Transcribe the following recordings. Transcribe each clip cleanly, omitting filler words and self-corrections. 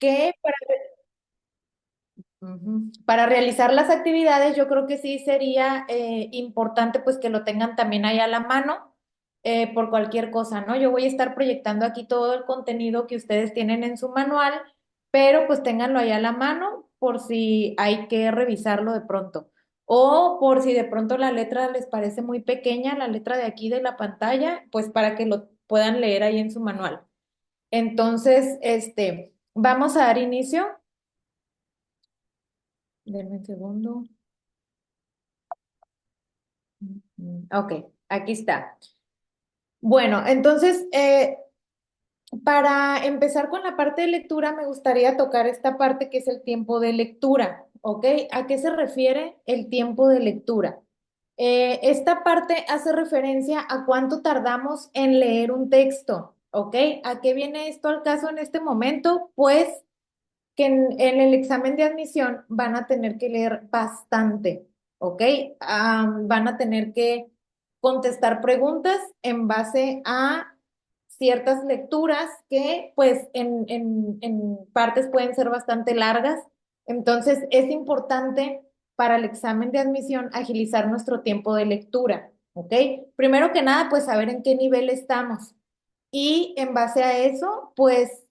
que para realizar las actividades, yo creo que sí sería importante pues que lo tengan también ahí a la mano por cualquier cosa, ¿no? Yo voy a estar proyectando aquí todo el contenido que ustedes tienen en su manual, pero pues ténganlo ahí a la mano por si hay que revisarlo de pronto. O por si de pronto la letra les parece muy pequeña, la letra de aquí de la pantalla, pues para que lo puedan leer ahí en su manual. Entonces, vamos a dar inicio. Denme un segundo. Ok, aquí está. Bueno, entonces, para empezar con la parte de lectura, me gustaría tocar esta parte que es el tiempo de lectura, ¿ok? ¿A qué se refiere el tiempo de lectura? Esta parte hace referencia a cuánto tardamos en leer un texto, ¿ok? ¿A qué viene esto al caso en este momento? Pues que en el examen de admisión van a tener que leer bastante, ¿ok? Van a tener que contestar preguntas en base a ciertas lecturas que pues en partes pueden ser bastante largas. Entonces es importante para el examen de admisión agilizar nuestro tiempo de lectura, ¿ok? Primero que nada, pues saber en qué nivel estamos. Y en base a eso, pues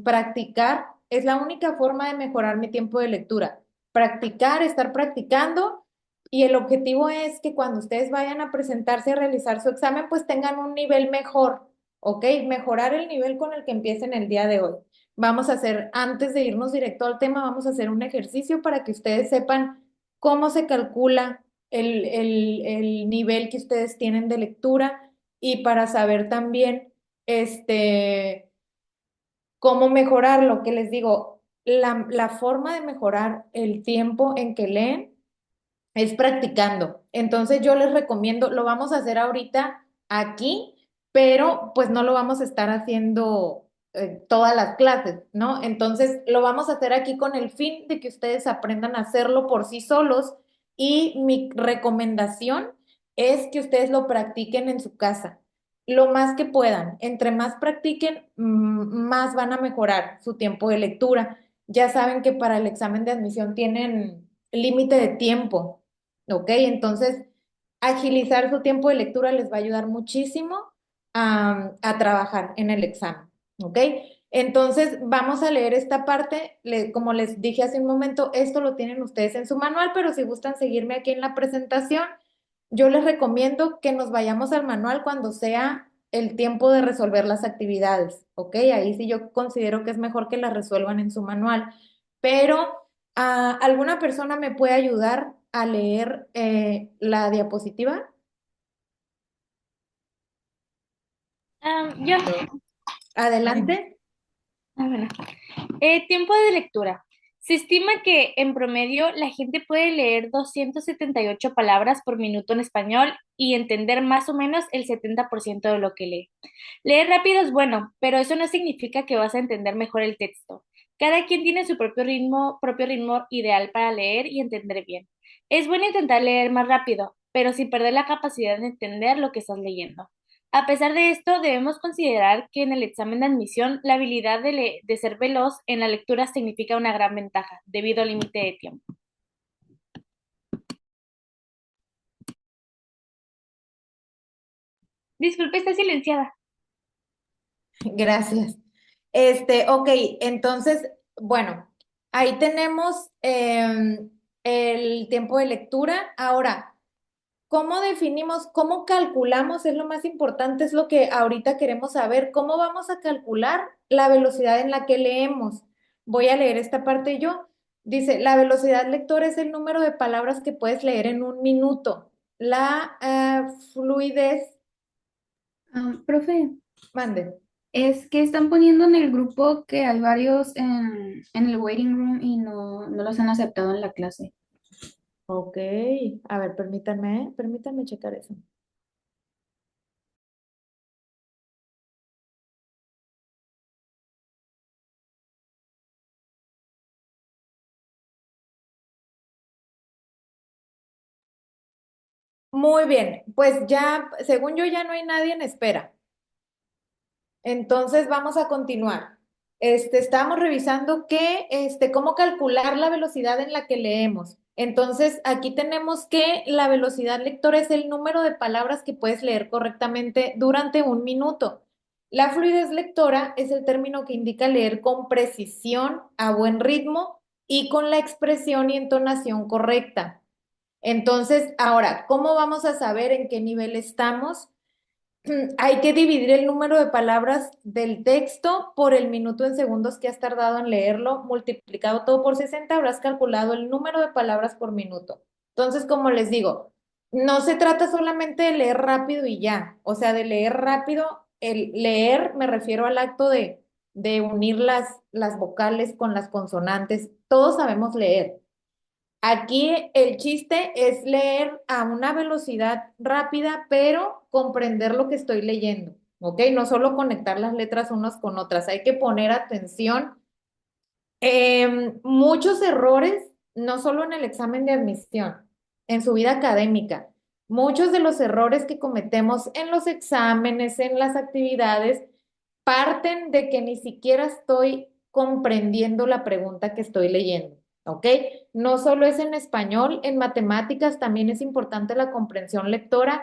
practicar es la única forma de mejorar mi tiempo de lectura. Practicar, estar practicando y el objetivo es que cuando ustedes vayan a presentarse a realizar su examen, pues tengan un nivel mejor, ¿ok? Mejorar el nivel con el que empiecen el día de hoy. Vamos a hacer, antes de irnos directo al tema, vamos a hacer un ejercicio para que ustedes sepan cómo se calcula el nivel que ustedes tienen de lectura y para saber también cómo mejorar lo que les digo, la forma de mejorar el tiempo en que leen es practicando. Entonces yo les recomiendo, lo vamos a hacer ahorita aquí, pero pues no lo vamos a estar haciendo todas las clases, ¿no? Entonces lo vamos a hacer aquí con el fin de que ustedes aprendan a hacerlo por sí solos y mi recomendación es que ustedes lo practiquen en su casa. Lo más que puedan, entre más practiquen, más van a mejorar su tiempo de lectura. Ya saben que para el examen de admisión tienen límite de tiempo. ¿Ok? Entonces, agilizar su tiempo de lectura les va a ayudar muchísimo a trabajar en el examen. ¿Ok? Entonces, vamos a leer esta parte. Como les dije hace un momento, esto lo tienen ustedes en su manual, pero si gustan seguirme aquí en la presentación, yo les recomiendo que nos vayamos al manual cuando sea el tiempo de resolver las actividades. ¿Ok? Ahí sí yo considero que es mejor que las resuelvan en su manual. Pero ¿alguna persona me puede ayudar a leer la diapositiva? Yo, Adelante. bueno. Tiempo de lectura. Se estima que en promedio la gente puede leer 278 palabras por minuto en español y entender más o menos el 70% de lo que lee. Leer rápido es bueno, pero eso no significa que vas a entender mejor el texto. Cada quien tiene su propio ritmo ideal para leer y entender bien. Es bueno intentar leer más rápido, pero sin perder la capacidad de entender lo que estás leyendo. A pesar de esto, debemos considerar que en el examen de admisión la habilidad de ser veloz en la lectura significa una gran ventaja, debido al límite de tiempo. Disculpe, está silenciada. Gracias. Ok, entonces, bueno, ahí tenemos el tiempo de lectura. Ahora, ¿cómo definimos, cómo calculamos? Es lo más importante, es lo que ahorita queremos saber. ¿Cómo vamos a calcular la velocidad en la que leemos? Voy a leer esta parte yo. Dice, la velocidad lectora es el número de palabras que puedes leer en un minuto. La fluidez, Profe, mande. es que están poniendo en el grupo que hay varios en el waiting room y no los han aceptado en la clase. Ok, a ver, permítanme checar eso. Muy bien, pues ya, según yo, ya no hay nadie en espera. Entonces vamos a continuar. estábamos revisando cómo calcular la velocidad en la que leemos. Entonces, aquí tenemos que la velocidad lectora es el número de palabras que puedes leer correctamente durante un minuto. La fluidez lectora es el término que indica leer con precisión, a buen ritmo y con la expresión y entonación correcta. Entonces, ahora, ¿cómo vamos a saber en qué nivel estamos? Hay que dividir el número de palabras del texto por el minuto en segundos que has tardado en leerlo, multiplicado todo por 60, habrás calculado el número de palabras por minuto. Entonces, como les digo, no se trata solamente de leer rápido y ya, o sea, de leer rápido, el leer me refiero al acto de unir las vocales con las consonantes. Todos sabemos leer. Aquí el chiste es leer a una velocidad rápida, pero comprender lo que estoy leyendo, ¿ok? No solo conectar las letras unas con otras, hay que poner atención. Muchos errores, no solo en el examen de admisión, en su vida académica. Muchos de los errores que cometemos en los exámenes, en las actividades, parten de que ni siquiera estoy comprendiendo la pregunta que estoy leyendo, ¿ok? No solo es en español, en matemáticas también es importante la comprensión lectora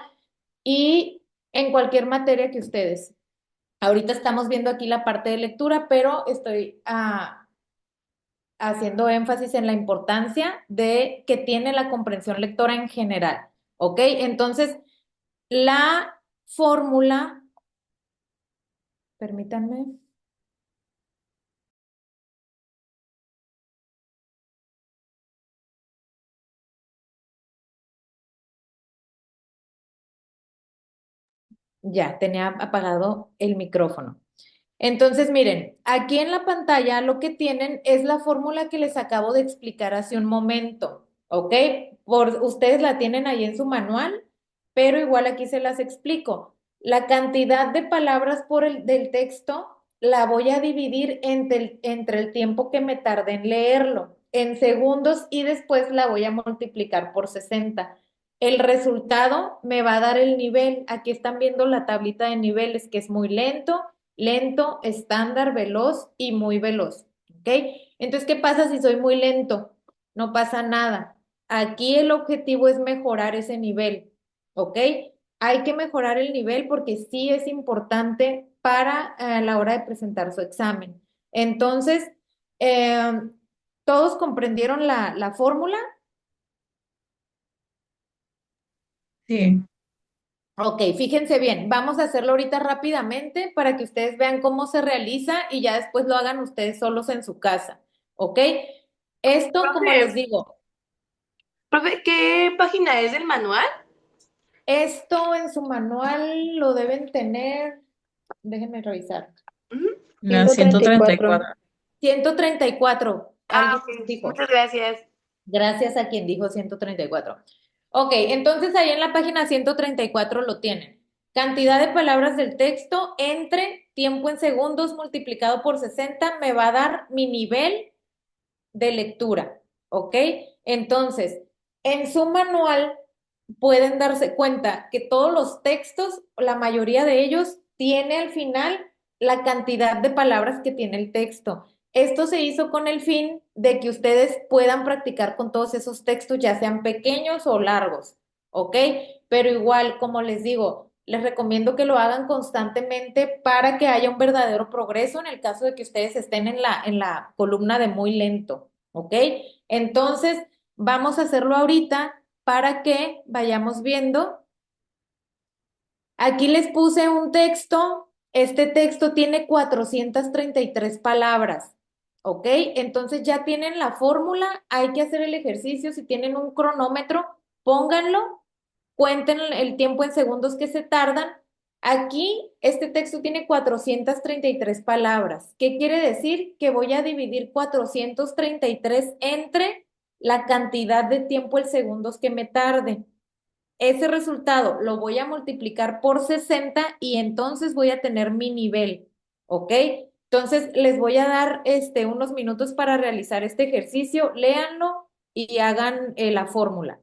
y en cualquier materia que ustedes. Ahorita estamos viendo aquí la parte de lectura, pero estoy haciendo énfasis en la importancia de que tiene la comprensión lectora en general, ¿ok? Entonces, la fórmula, permítanme. Ya, tenía apagado el micrófono. Entonces, miren, aquí en la pantalla lo que tienen es la fórmula que les acabo de explicar hace un momento, ¿ok? Ustedes la tienen ahí en su manual, pero igual aquí se las explico. La cantidad de palabras del texto la voy a dividir entre el tiempo que me tardé en leerlo, en segundos, y después la voy a multiplicar por 60. El resultado me va a dar el nivel. Aquí están viendo la tablita de niveles, que es muy lento, lento, estándar, veloz y muy veloz. ¿Ok? Entonces, ¿qué pasa si soy muy lento? No pasa nada. Aquí el objetivo es mejorar ese nivel. ¿Ok? Hay que mejorar el nivel porque sí es importante para la hora de presentar su examen. Entonces, eh, ¿todos comprendieron la fórmula? Sí. Ok, fíjense bien, vamos a hacerlo ahorita rápidamente para que ustedes vean cómo se realiza y ya después lo hagan ustedes solos en su casa. ¿Ok? Esto, como les Profe, digo, profe, ¿qué página es del manual? esto en su manual lo deben tener, déjenme revisar, Ujú. La 134. 134. 134. Ah, Alguien ok. dijo. Muchas gracias. Gracias a quien dijo 134. Ok, entonces ahí en la página 134 lo tienen. Cantidad de palabras del texto entre tiempo en segundos multiplicado por 60 me va a dar mi nivel de lectura. ¿Ok? Entonces, en su manual pueden darse cuenta que todos los textos, la mayoría de ellos, tiene al final la cantidad de palabras que tiene el texto. Esto se hizo con el fin de que ustedes puedan practicar con todos esos textos, ya sean pequeños o largos, ¿ok? Pero igual, como les digo, les recomiendo que lo hagan constantemente para que haya un verdadero progreso en el caso de que ustedes estén en la columna de muy lento, ¿ok? Entonces, vamos a hacerlo ahorita para que vayamos viendo. Aquí les puse un texto. Este texto tiene 433 palabras. ¿Ok? Entonces ya tienen la fórmula. Hay que hacer el ejercicio. Si tienen un cronómetro, pónganlo. Cuenten el tiempo en segundos que se tardan. Aquí, este texto tiene 433 palabras. ¿Qué quiere decir? Que voy a dividir 433 entre la cantidad de tiempo en segundos que me tarde. Ese resultado lo voy a multiplicar por 60 y entonces voy a tener mi nivel, ¿ok? Entonces les voy a dar unos minutos para realizar este ejercicio, léanlo y hagan la fórmula.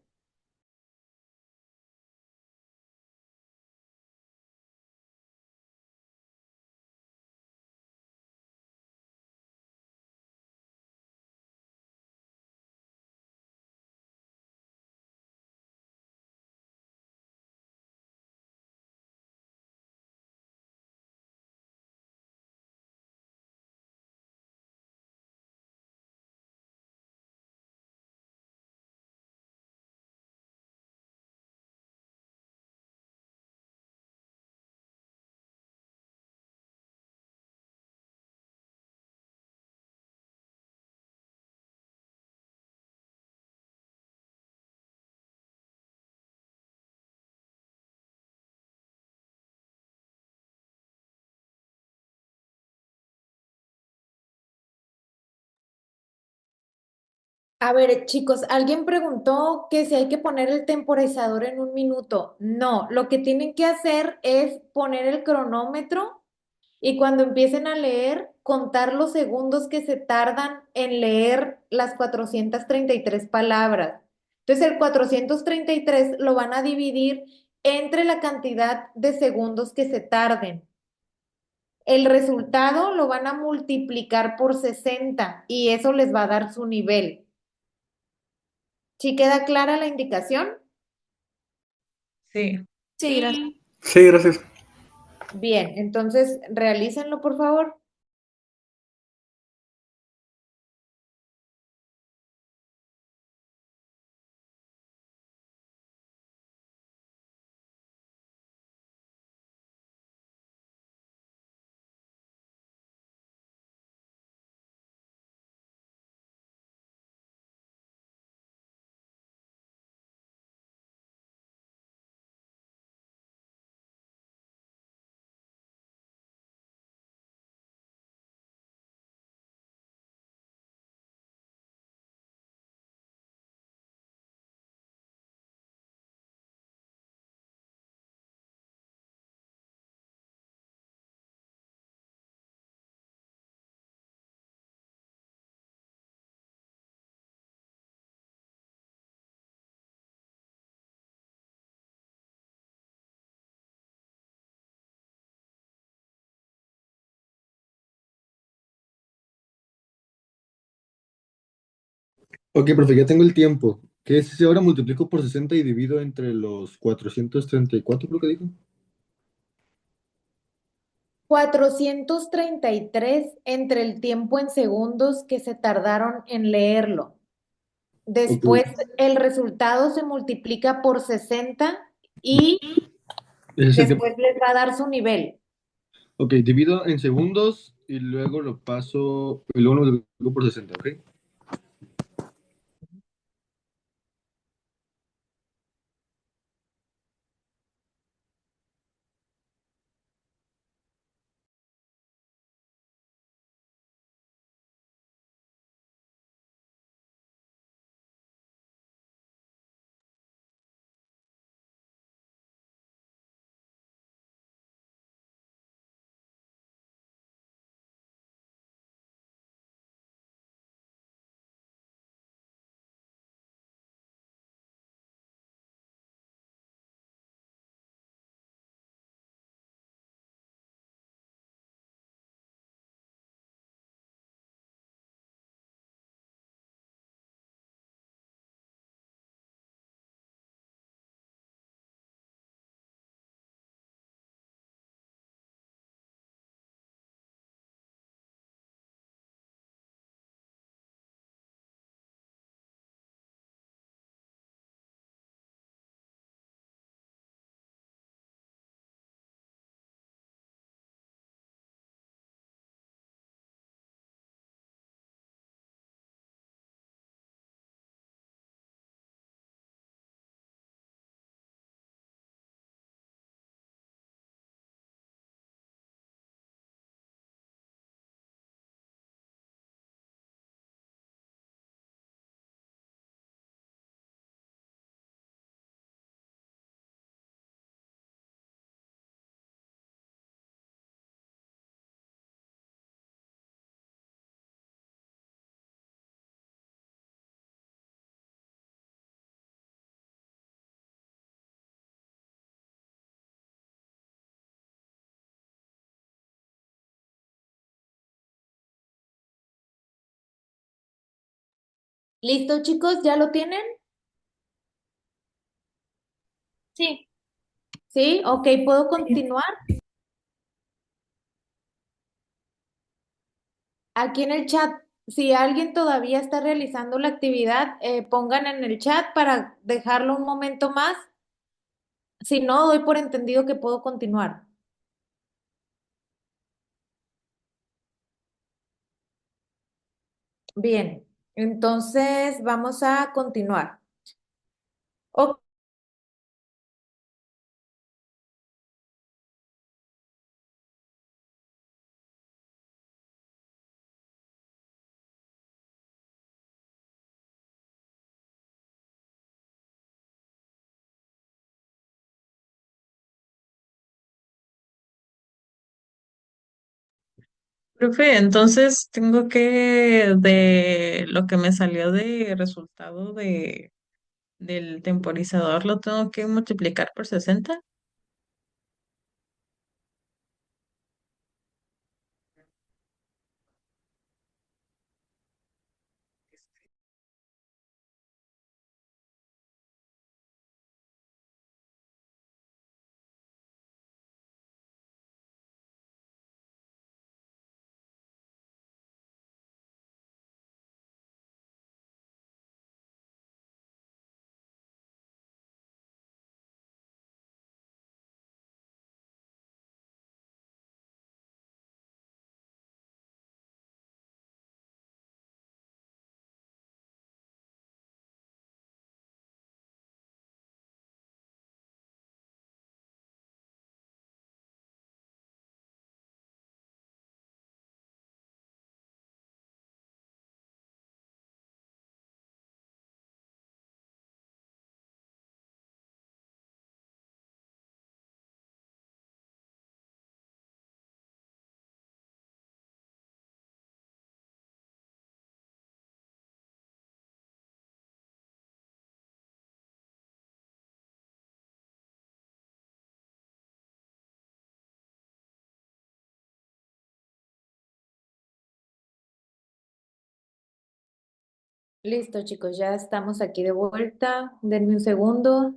A ver, chicos, alguien preguntó que si hay que poner el temporizador en 1 minuto. No, lo que tienen que hacer es poner el cronómetro y cuando empiecen a leer, contar los segundos que se tardan en leer las 433 palabras. Entonces, el 433 lo van a dividir entre la cantidad de segundos que se tarden. El resultado lo van a multiplicar por 60 y eso les va a dar su nivel. ¿Sí queda clara la indicación? Sí. Sí, gracias. Sí. Sí, gracias. Bien, entonces realícenlo, por favor. Ok, profe, ya tengo el tiempo. ¿Qué es si ahora multiplico por 60 y divido entre los 434, creo que dijo? 433 entre el tiempo en segundos que se tardaron en leerlo. Ok, Después el resultado se multiplica por 60 y ese es el tiempo. después les va a dar su nivel. Ok, divido en segundos y luego lo paso, y luego lo multiplico por 60, ¿ok? ¿Listo, chicos? ¿Ya lo tienen? Sí. ¿Sí? Ok, ¿puedo continuar? Aquí en el chat, si alguien todavía está realizando la actividad, pongan en el chat para dejarlo un momento más. Si no, doy por entendido que puedo continuar. Bien, entonces vamos a continuar. Ok, Profe, entonces tengo que, de lo que me salió de resultado del temporizador, lo tengo que multiplicar por 60. Listo, chicos, ya estamos aquí de vuelta. Denme un segundo.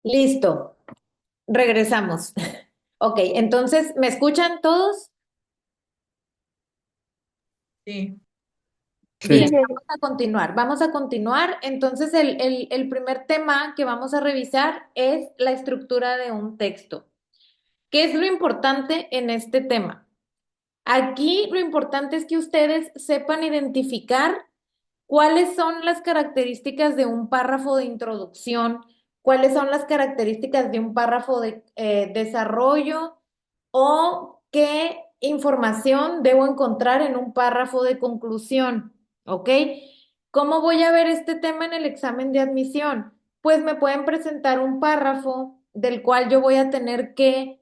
Listo, regresamos. Ok, entonces, ¿me escuchan todos? Sí. Sí, Bien, Sí, sí, sí. vamos a continuar. Vamos a continuar. Entonces, el primer tema que vamos a revisar es la estructura de un texto. ¿Qué es lo importante en este tema? Aquí lo importante es que ustedes sepan identificar cuáles son las características de un párrafo de introducción, cuáles son las características de un párrafo de desarrollo o qué información debo encontrar en un párrafo de conclusión, ¿ok? ¿Cómo voy a ver este tema en el examen de admisión? Pues me pueden presentar un párrafo del cual yo voy a tener que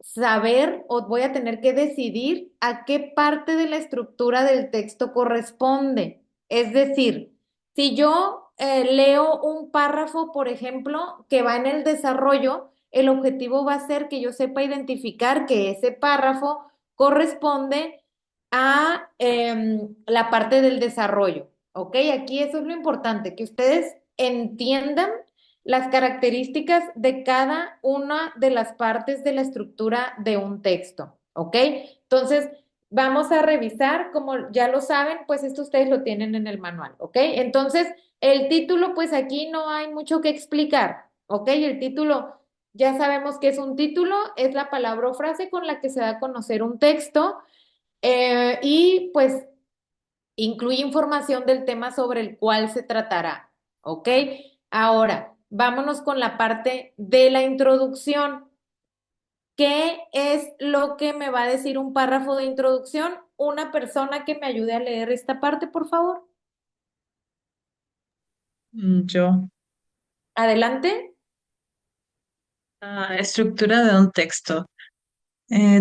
saber o voy a tener que decidir a qué parte de la estructura del texto corresponde. Es decir, si yo leo un párrafo, por ejemplo, que va en el desarrollo, el objetivo va a ser que yo sepa identificar que ese párrafo corresponde a la parte del desarrollo. ¿Ok? Aquí eso es lo importante, que ustedes entiendan las características de cada una de las partes de la estructura de un texto. ¿Ok? Entonces, vamos a revisar, como ya lo saben, pues esto ustedes lo tienen en el manual. ¿Ok? Entonces, el título, pues aquí no hay mucho que explicar. ¿Ok? El título ya sabemos que es un título, es la palabra o frase con la que se da a conocer un texto y pues incluye información del tema sobre el cual se tratará. ¿Ok? Ahora, vámonos con la parte de la introducción. ¿Qué es lo que me va a decir un párrafo de introducción? Una persona que me ayude a leer esta parte, por favor. Yo. Adelante. Estructura de un texto.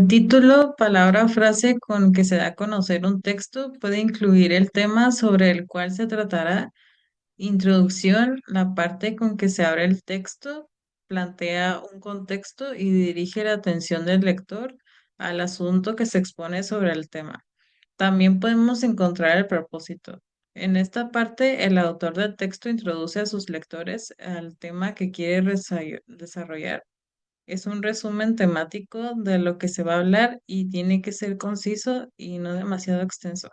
Título, palabra o frase con que se da a conocer un texto puede incluir el tema sobre el cual se tratará. Introducción, la parte con que se abre el texto, plantea un contexto y dirige la atención del lector al asunto que se expone sobre el tema. También podemos encontrar el propósito. En esta parte, el autor del texto introduce a sus lectores al tema que quiere desarrollar. Es un resumen temático de lo que se va a hablar y tiene que ser conciso y no demasiado extenso.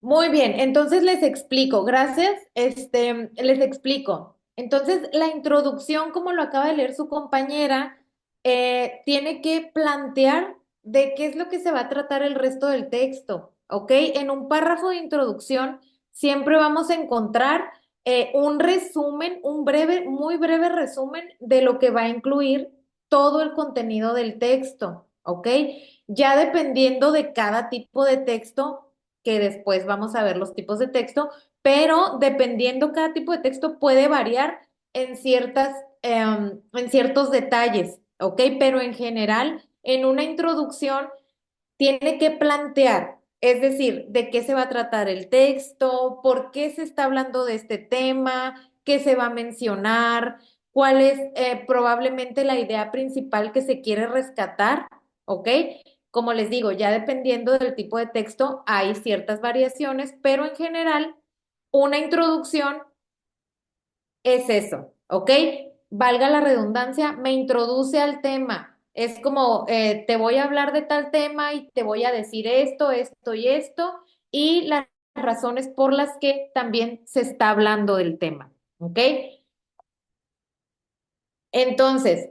Muy bien, entonces les explico, gracias. Les explico. Entonces, la introducción, como lo acaba de leer su compañera, tiene que plantear de qué es lo que se va a tratar el resto del texto, ¿ok? En un párrafo de introducción siempre vamos a encontrar un resumen, un breve, muy breve resumen de lo que va a incluir todo el contenido del texto, ¿ok? Ya dependiendo de cada tipo de texto, que después vamos a ver los tipos de texto, pero dependiendo cada tipo de texto puede variar en en ciertos detalles, ¿ok? Pero en general, en una introducción tiene que plantear, es decir, de qué se va a tratar el texto, por qué se está hablando de este tema, qué se va a mencionar, cuál es probablemente la idea principal que se quiere rescatar, ¿ok? Como les digo, ya dependiendo del tipo de texto hay ciertas variaciones, pero en general una introducción es eso, ¿ok? Valga la redundancia, me introduce al tema. Es como, te voy a hablar de tal tema y te voy a decir esto, esto y las razones por las que también se está hablando del tema, ¿ok? Entonces,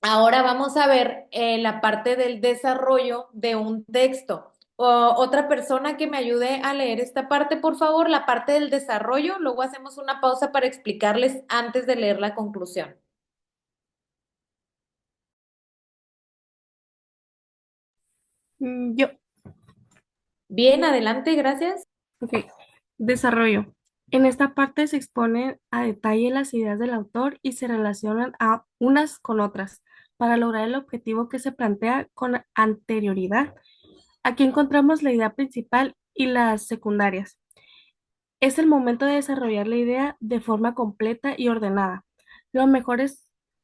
ahora vamos a ver la parte del desarrollo de un texto. Otra persona que me ayude a leer esta parte, por favor, la parte del desarrollo. Luego hacemos una pausa para explicarles antes de leer la conclusión. Yo, Bien, adelante, gracias. ok. Desarrollo. En esta parte se exponen a detalle las ideas del autor y se relacionan a unas con otras para lograr el objetivo que se plantea con anterioridad. Aquí encontramos la idea principal y las secundarias. Es el momento de desarrollar la idea de forma completa y ordenada. Lo mejor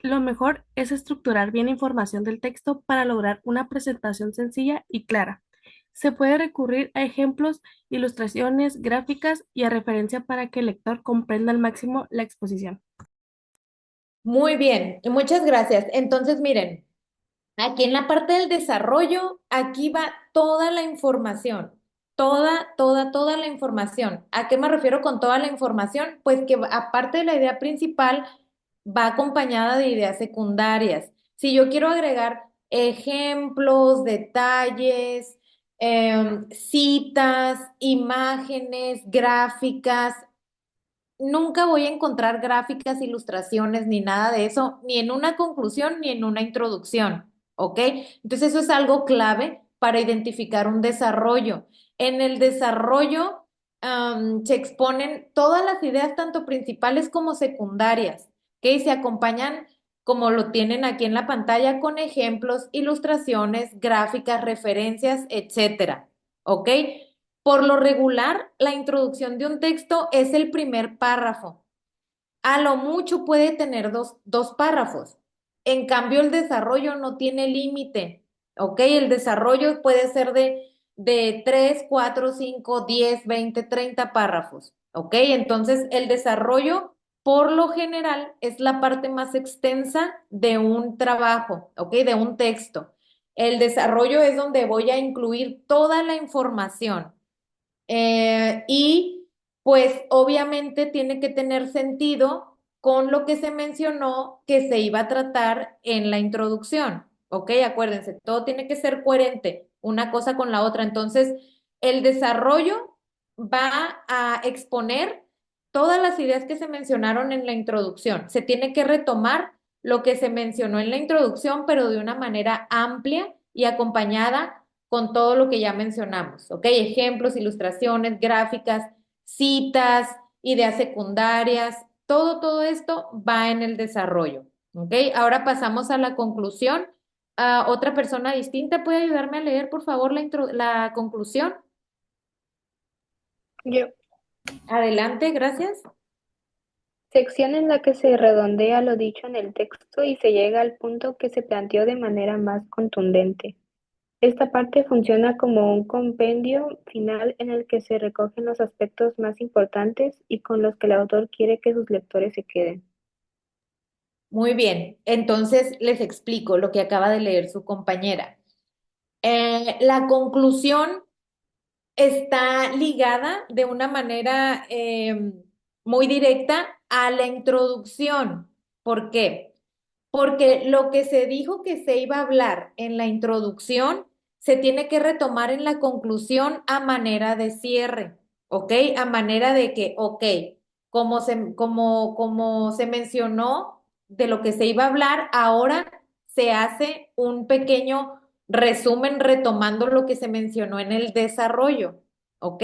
lo mejor es estructurar bien la información del texto para lograr una presentación sencilla y clara. Se puede recurrir a ejemplos, ilustraciones, gráficas y a referencia para que el lector comprenda al máximo la exposición. Muy bien, muchas gracias. Entonces, miren, aquí en la parte del desarrollo, aquí va toda la información, toda la información. ¿A qué me refiero con toda la información? Pues que aparte de la idea principal, va acompañada de ideas secundarias. Si yo quiero agregar ejemplos, detalles, citas, imágenes, gráficas, nunca voy a encontrar gráficas, ilustraciones, ni nada de eso, ni en una conclusión, ni en una introducción, ¿ok? Entonces eso es algo clave para identificar un desarrollo. En el desarrollo se exponen todas las ideas, tanto principales como secundarias, que se acompañan, como lo tienen aquí en la pantalla, con ejemplos, ilustraciones, gráficas, referencias, etcétera, ¿ok? Por lo regular, la introducción de un texto es el primer párrafo. A lo mucho puede tener dos párrafos. En cambio, el desarrollo no tiene límite. ¿Ok? El desarrollo puede ser de 3, 4, 5, 10, 20, 30 párrafos. ¿Ok? Entonces, el desarrollo, por lo general, es la parte más extensa de un trabajo, ¿ok? De un texto. El desarrollo es donde voy a incluir toda la información. Y pues obviamente tiene que tener sentido con lo que se mencionó que se iba a tratar en la introducción. ¿Ok? Acuérdense, todo tiene que ser coherente una cosa con la otra. Entonces, el desarrollo va a exponer todas las ideas que se mencionaron en la introducción. Se tiene que retomar lo que se mencionó en la introducción, pero de una manera amplia y acompañada con todo lo que ya mencionamos, ¿ok? Ejemplos, ilustraciones, gráficas, citas, ideas secundarias, todo esto va en el desarrollo, ¿ok? Ahora pasamos a la conclusión. Otra persona distinta puede ayudarme a leer, por favor, la conclusión. Yo, Adelante, gracias. sección en la que se redondea lo dicho en el texto y se llega al punto que se planteó de manera más contundente. Esta parte funciona como un compendio final en el que se recogen los aspectos más importantes y con los que el autor quiere que sus lectores se queden. Muy bien, entonces les explico lo que acaba de leer su compañera. La conclusión está ligada de una manera muy directa a la introducción. ¿Por qué? Porque lo que se dijo que se iba a hablar en la introducción se tiene que retomar en la conclusión a manera de cierre. ¿ok? A manera de que, ok, como se mencionó de lo que se iba a hablar, ahora se hace un pequeño resumen retomando lo que se mencionó en el desarrollo, ¿ok?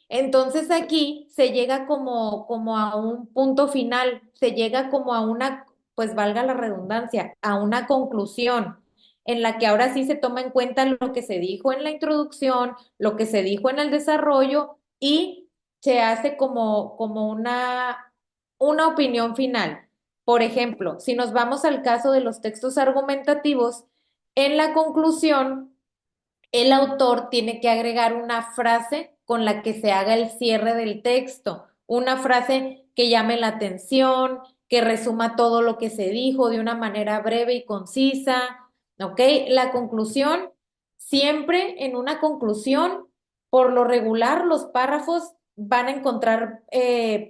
Entonces aquí se llega como a un punto final, se llega como a una, pues valga la redundancia, a una conclusión en la que ahora sí se toma en cuenta lo que se dijo en la introducción, lo que se dijo en el desarrollo y se hace como una opinión final. Por ejemplo, si nos vamos al caso de los textos argumentativos, en la conclusión, el autor tiene que agregar una frase con la que se haga el cierre del texto, una frase que llame la atención, que resuma todo lo que se dijo de una manera breve y concisa, ¿ok? La conclusión, siempre en una conclusión, por lo regular, los párrafos van a encontrar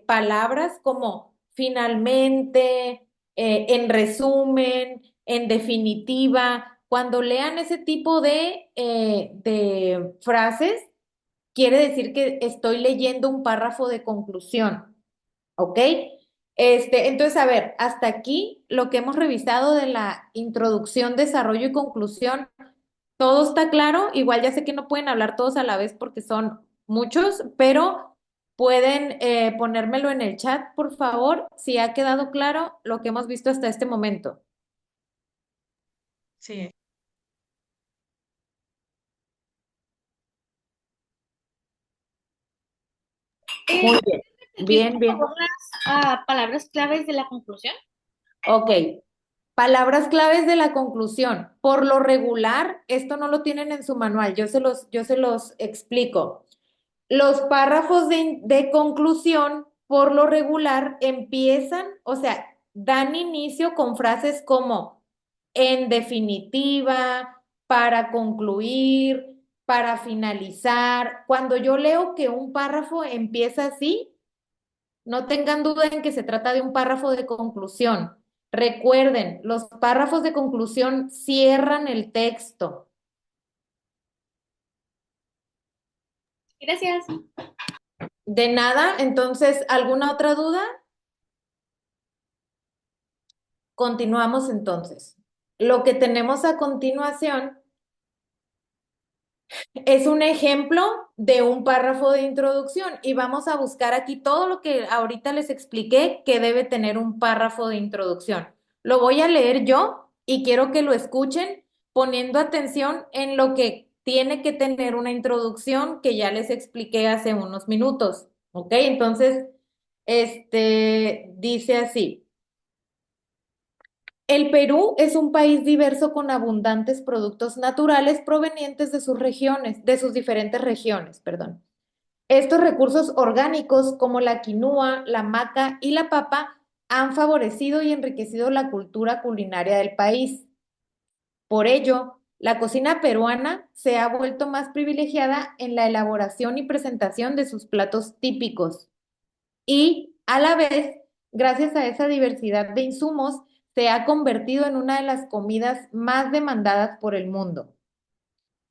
palabras como finalmente, en resumen, en definitiva. Cuando lean ese tipo de frases, quiere decir que estoy leyendo un párrafo de conclusión, ¿ok? Entonces, a ver, hasta aquí lo que hemos revisado de la introducción, desarrollo y conclusión, todo está claro. Igual ya sé que no pueden hablar todos a la vez porque son muchos, pero pueden ponérmelo en el chat, por favor, si ha quedado claro lo que hemos visto hasta este momento. Sí. Muy bien, ¿Repetir, bien, por bien. favor, las palabras claves de la conclusión? Ok, palabras claves de la conclusión. Por lo regular, esto no lo tienen en su manual, yo se los explico. Los párrafos de conclusión, por lo regular, empiezan, o sea, dan inicio con frases como en definitiva, para concluir, para finalizar. Cuando yo leo que un párrafo empieza así, no tengan duda en que se trata de un párrafo de conclusión. Recuerden, los párrafos de conclusión cierran el texto. Gracias. De nada, entonces, ¿alguna otra duda? Continuamos entonces. Lo que tenemos a continuación es un ejemplo de un párrafo de introducción y vamos a buscar aquí todo lo que ahorita les expliqué que debe tener un párrafo de introducción. Lo voy a leer yo y quiero que lo escuchen poniendo atención en lo que tiene que tener una introducción que ya les expliqué hace unos minutos. ¿Ok? Entonces, dice así. El Perú es un país diverso con abundantes productos naturales provenientes de sus regiones, de sus diferentes regiones, perdón. Estos recursos orgánicos como la quinua, la maca y la papa han favorecido y enriquecido la cultura culinaria del país. Por ello, la cocina peruana se ha vuelto más privilegiada en la elaboración y presentación de sus platos típicos. Y a la vez, gracias a esa diversidad de insumos, se ha convertido en una de las comidas más demandadas por el mundo.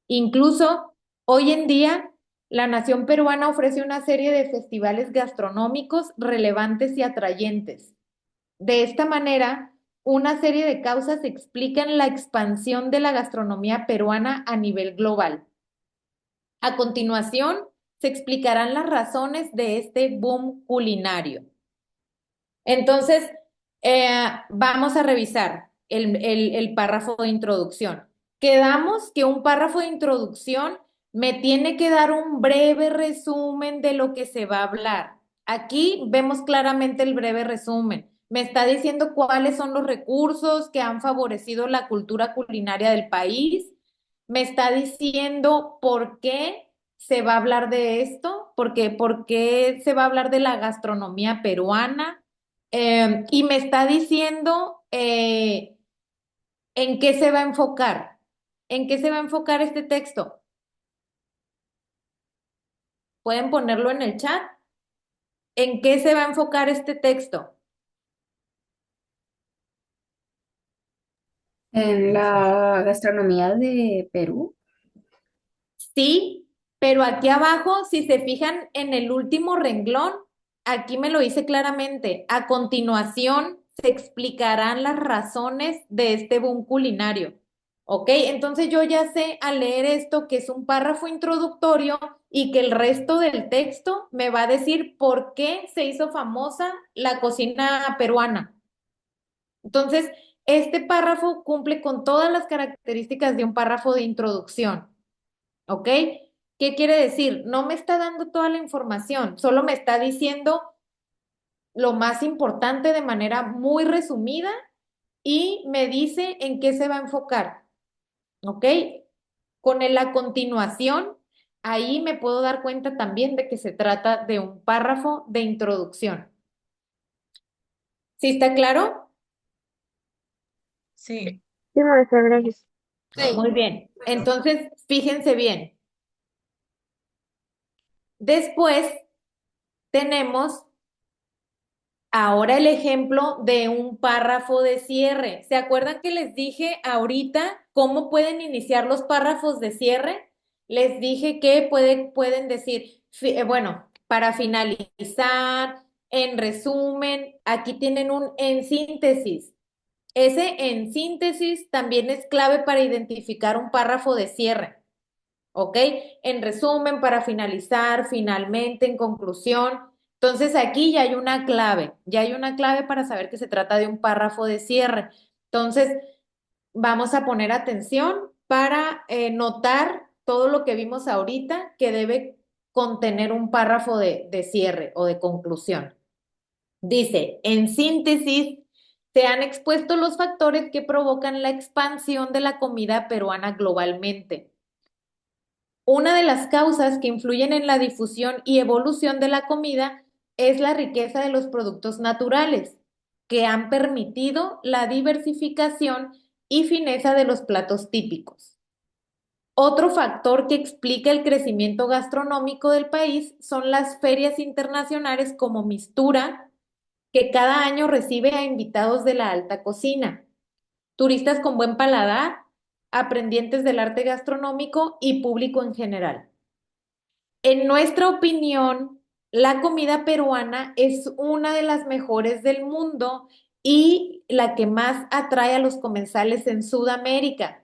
Incluso hoy en día, la nación peruana ofrece una serie de festivales gastronómicos relevantes y atrayentes. De esta manera, una serie de causas explican la expansión de la gastronomía peruana a nivel global. A continuación, se explicarán las razones de este boom culinario. Entonces, vamos a revisar el párrafo de introducción. Quedamos que un párrafo de introducción me tiene que dar un breve resumen de lo que se va a hablar. Aquí vemos claramente el breve resumen. Me está diciendo cuáles son los recursos que han favorecido la cultura culinaria del país. Me está diciendo por qué se va a hablar de esto, por qué se va a hablar de la gastronomía peruana. Y me está diciendo en qué se va a enfocar, en qué se va a enfocar este texto. Pueden ponerlo en el chat. ¿En qué se va a enfocar este texto? En la gastronomía de Perú. Sí, Pero aquí abajo, si se fijan en el último renglón, aquí me lo dice claramente. A continuación se explicarán las razones de este boom culinario. ¿Ok? Entonces yo ya sé al leer esto que es un párrafo introductorio y que el resto del texto me va a decir por qué se hizo famosa la cocina peruana. Entonces, este párrafo cumple con todas las características de un párrafo de introducción. ¿Ok? ¿Qué quiere decir? No me está dando toda la información, solo me está diciendo lo más importante de manera muy resumida y me dice en qué se va a enfocar. ¿Ok? Con el a continuación, ahí me puedo dar cuenta también de que se trata de un párrafo de introducción. ¿Sí está claro? Sí, Sí, maestra, gracias. Muy bien. Entonces, fíjense bien. Después tenemos ahora el ejemplo de un párrafo de cierre. ¿Se acuerdan que les dije ahorita cómo pueden iniciar los párrafos de cierre? Les dije que pueden decir, bueno, para finalizar, en resumen, aquí tienen un en síntesis. Ese en síntesis también es clave para identificar un párrafo de cierre. ¿Ok? En resumen, para finalizar, finalmente, en conclusión. Entonces aquí ya hay una clave para saber que se trata de un párrafo de cierre. Entonces, vamos a poner atención para notar todo lo que vimos ahorita que debe contener un párrafo de cierre o de conclusión. Dice, en síntesis, se han expuesto los factores que provocan la expansión de la comida peruana globalmente. Una de las causas que influyen en la difusión y evolución de la comida es la riqueza de los productos naturales, que han permitido la diversificación y fineza de los platos típicos. Otro factor que explica el crecimiento gastronómico del país son las ferias internacionales como Mistura, que cada año recibe a invitados de la alta cocina, turistas con buen paladar, aprendientes del arte gastronómico y público en general. En nuestra opinión, la comida peruana es una de las mejores del mundo y la que más atrae a los comensales en Sudamérica.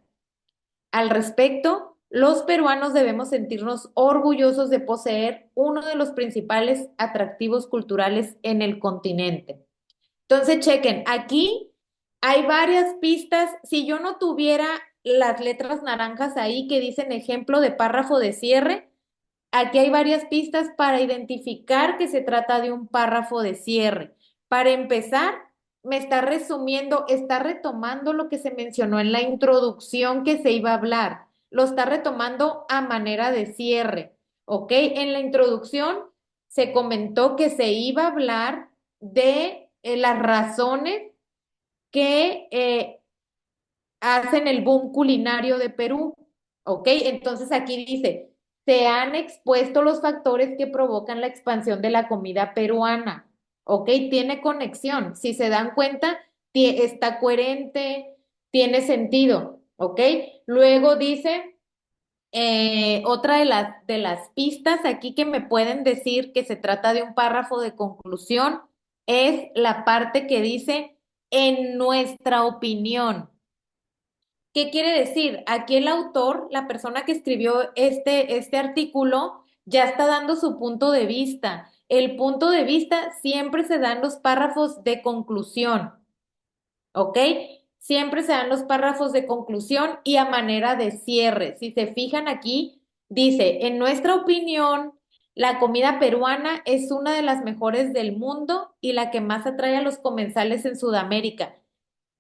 Al respecto, los peruanos debemos sentirnos orgullosos de poseer uno de los principales atractivos culturales en el continente. Entonces, chequen, aquí hay varias pistas. Si yo no tuviera las letras naranjas ahí que dicen ejemplo de párrafo de cierre, aquí hay varias pistas para identificar que se trata de un párrafo de cierre. Para empezar, me está resumiendo, está retomando lo que se mencionó en la introducción que se iba a hablar. Lo está retomando a manera de cierre, ¿ok? En la introducción se comentó que se iba a hablar de las razones que hacen el boom culinario de Perú, ¿ok? Entonces aquí dice, se han expuesto los factores que provocan la expansión de la comida peruana, ¿ok? Tiene conexión, si se dan cuenta, está coherente, tiene sentido, ¿ok? Luego dice, otra de las pistas aquí que me pueden decir que se trata de un párrafo de conclusión es la parte que dice, en nuestra opinión. ¿Qué quiere decir? Aquí el autor, la persona que escribió este artículo, ya está dando su punto de vista. El punto de vista siempre se da en los párrafos de conclusión, ¿ok? Siempre se dan los párrafos de conclusión y a manera de cierre. Si se fijan aquí, dice, en nuestra opinión, la comida peruana es una de las mejores del mundo y la que más atrae a los comensales en Sudamérica.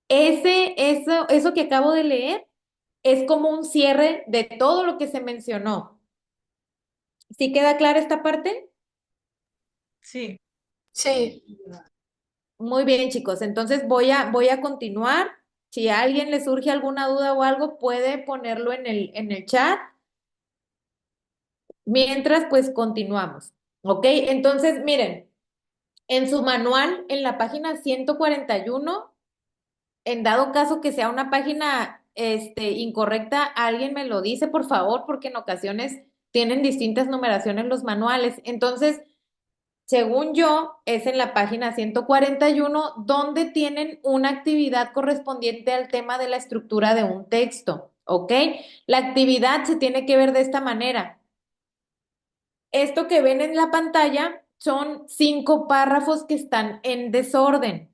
Eso que acabo de leer es como un cierre de todo lo que se mencionó. ¿Sí queda clara esta parte? sí. Sí. Muy bien, chicos. Entonces voy a continuar. Si a alguien le surge alguna duda o algo, puede ponerlo en el chat. Mientras, pues continuamos. ¿Ok? Entonces, miren, en su manual, en la página 141, en dado caso que sea una página incorrecta, alguien me lo dice, por favor, porque en ocasiones tienen distintas numeraciones los manuales. Entonces, según yo, es en la página 141 donde tienen una actividad correspondiente al tema de la estructura de un texto, ¿ok? La actividad se tiene que ver de esta manera. Esto que ven en la pantalla son 5 párrafos que están en desorden,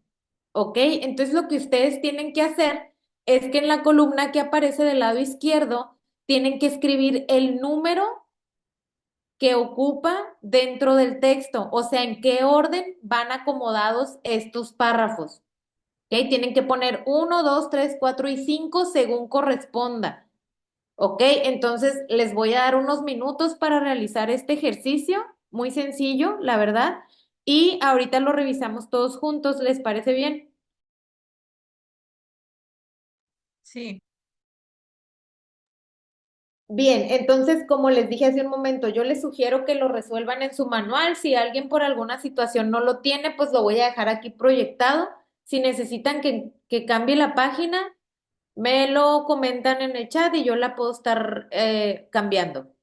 ¿ok? Entonces lo que ustedes tienen que hacer es que en la columna que aparece del lado izquierdo tienen que escribir el número que ocupa dentro del texto, o sea, en qué orden van acomodados estos párrafos. ¿Ok? Tienen que poner 1, 2, 3, 4 y 5 según corresponda. ¿Ok? Entonces les voy a dar unos minutos para realizar este ejercicio, muy sencillo, la verdad, y ahorita lo revisamos todos juntos, ¿les parece bien? Sí, Bien, entonces, como les dije hace un momento, yo les sugiero que lo resuelvan en su manual. Si alguien por alguna situación no lo tiene, pues lo voy a dejar aquí proyectado. Si necesitan que cambie la página, me lo comentan en el chat y yo la puedo estar cambiando.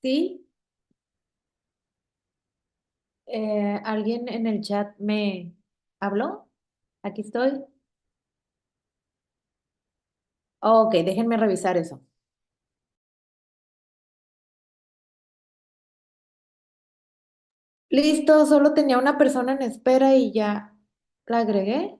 ¿Sí? ¿Alguien en el chat me habló? Aquí estoy. Ok, déjenme revisar eso. Listo, solo tenía una persona en espera y ya la agregué.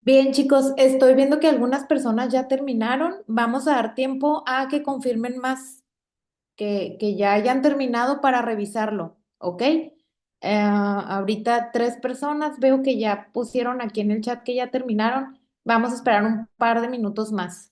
Bien, chicos, estoy viendo que algunas personas ya terminaron. Vamos a dar tiempo a que confirmen más que ya hayan terminado para revisarlo, ¿ok? Ahorita 3 personas veo que ya pusieron aquí en el chat que ya terminaron. Vamos a esperar un par de minutos más.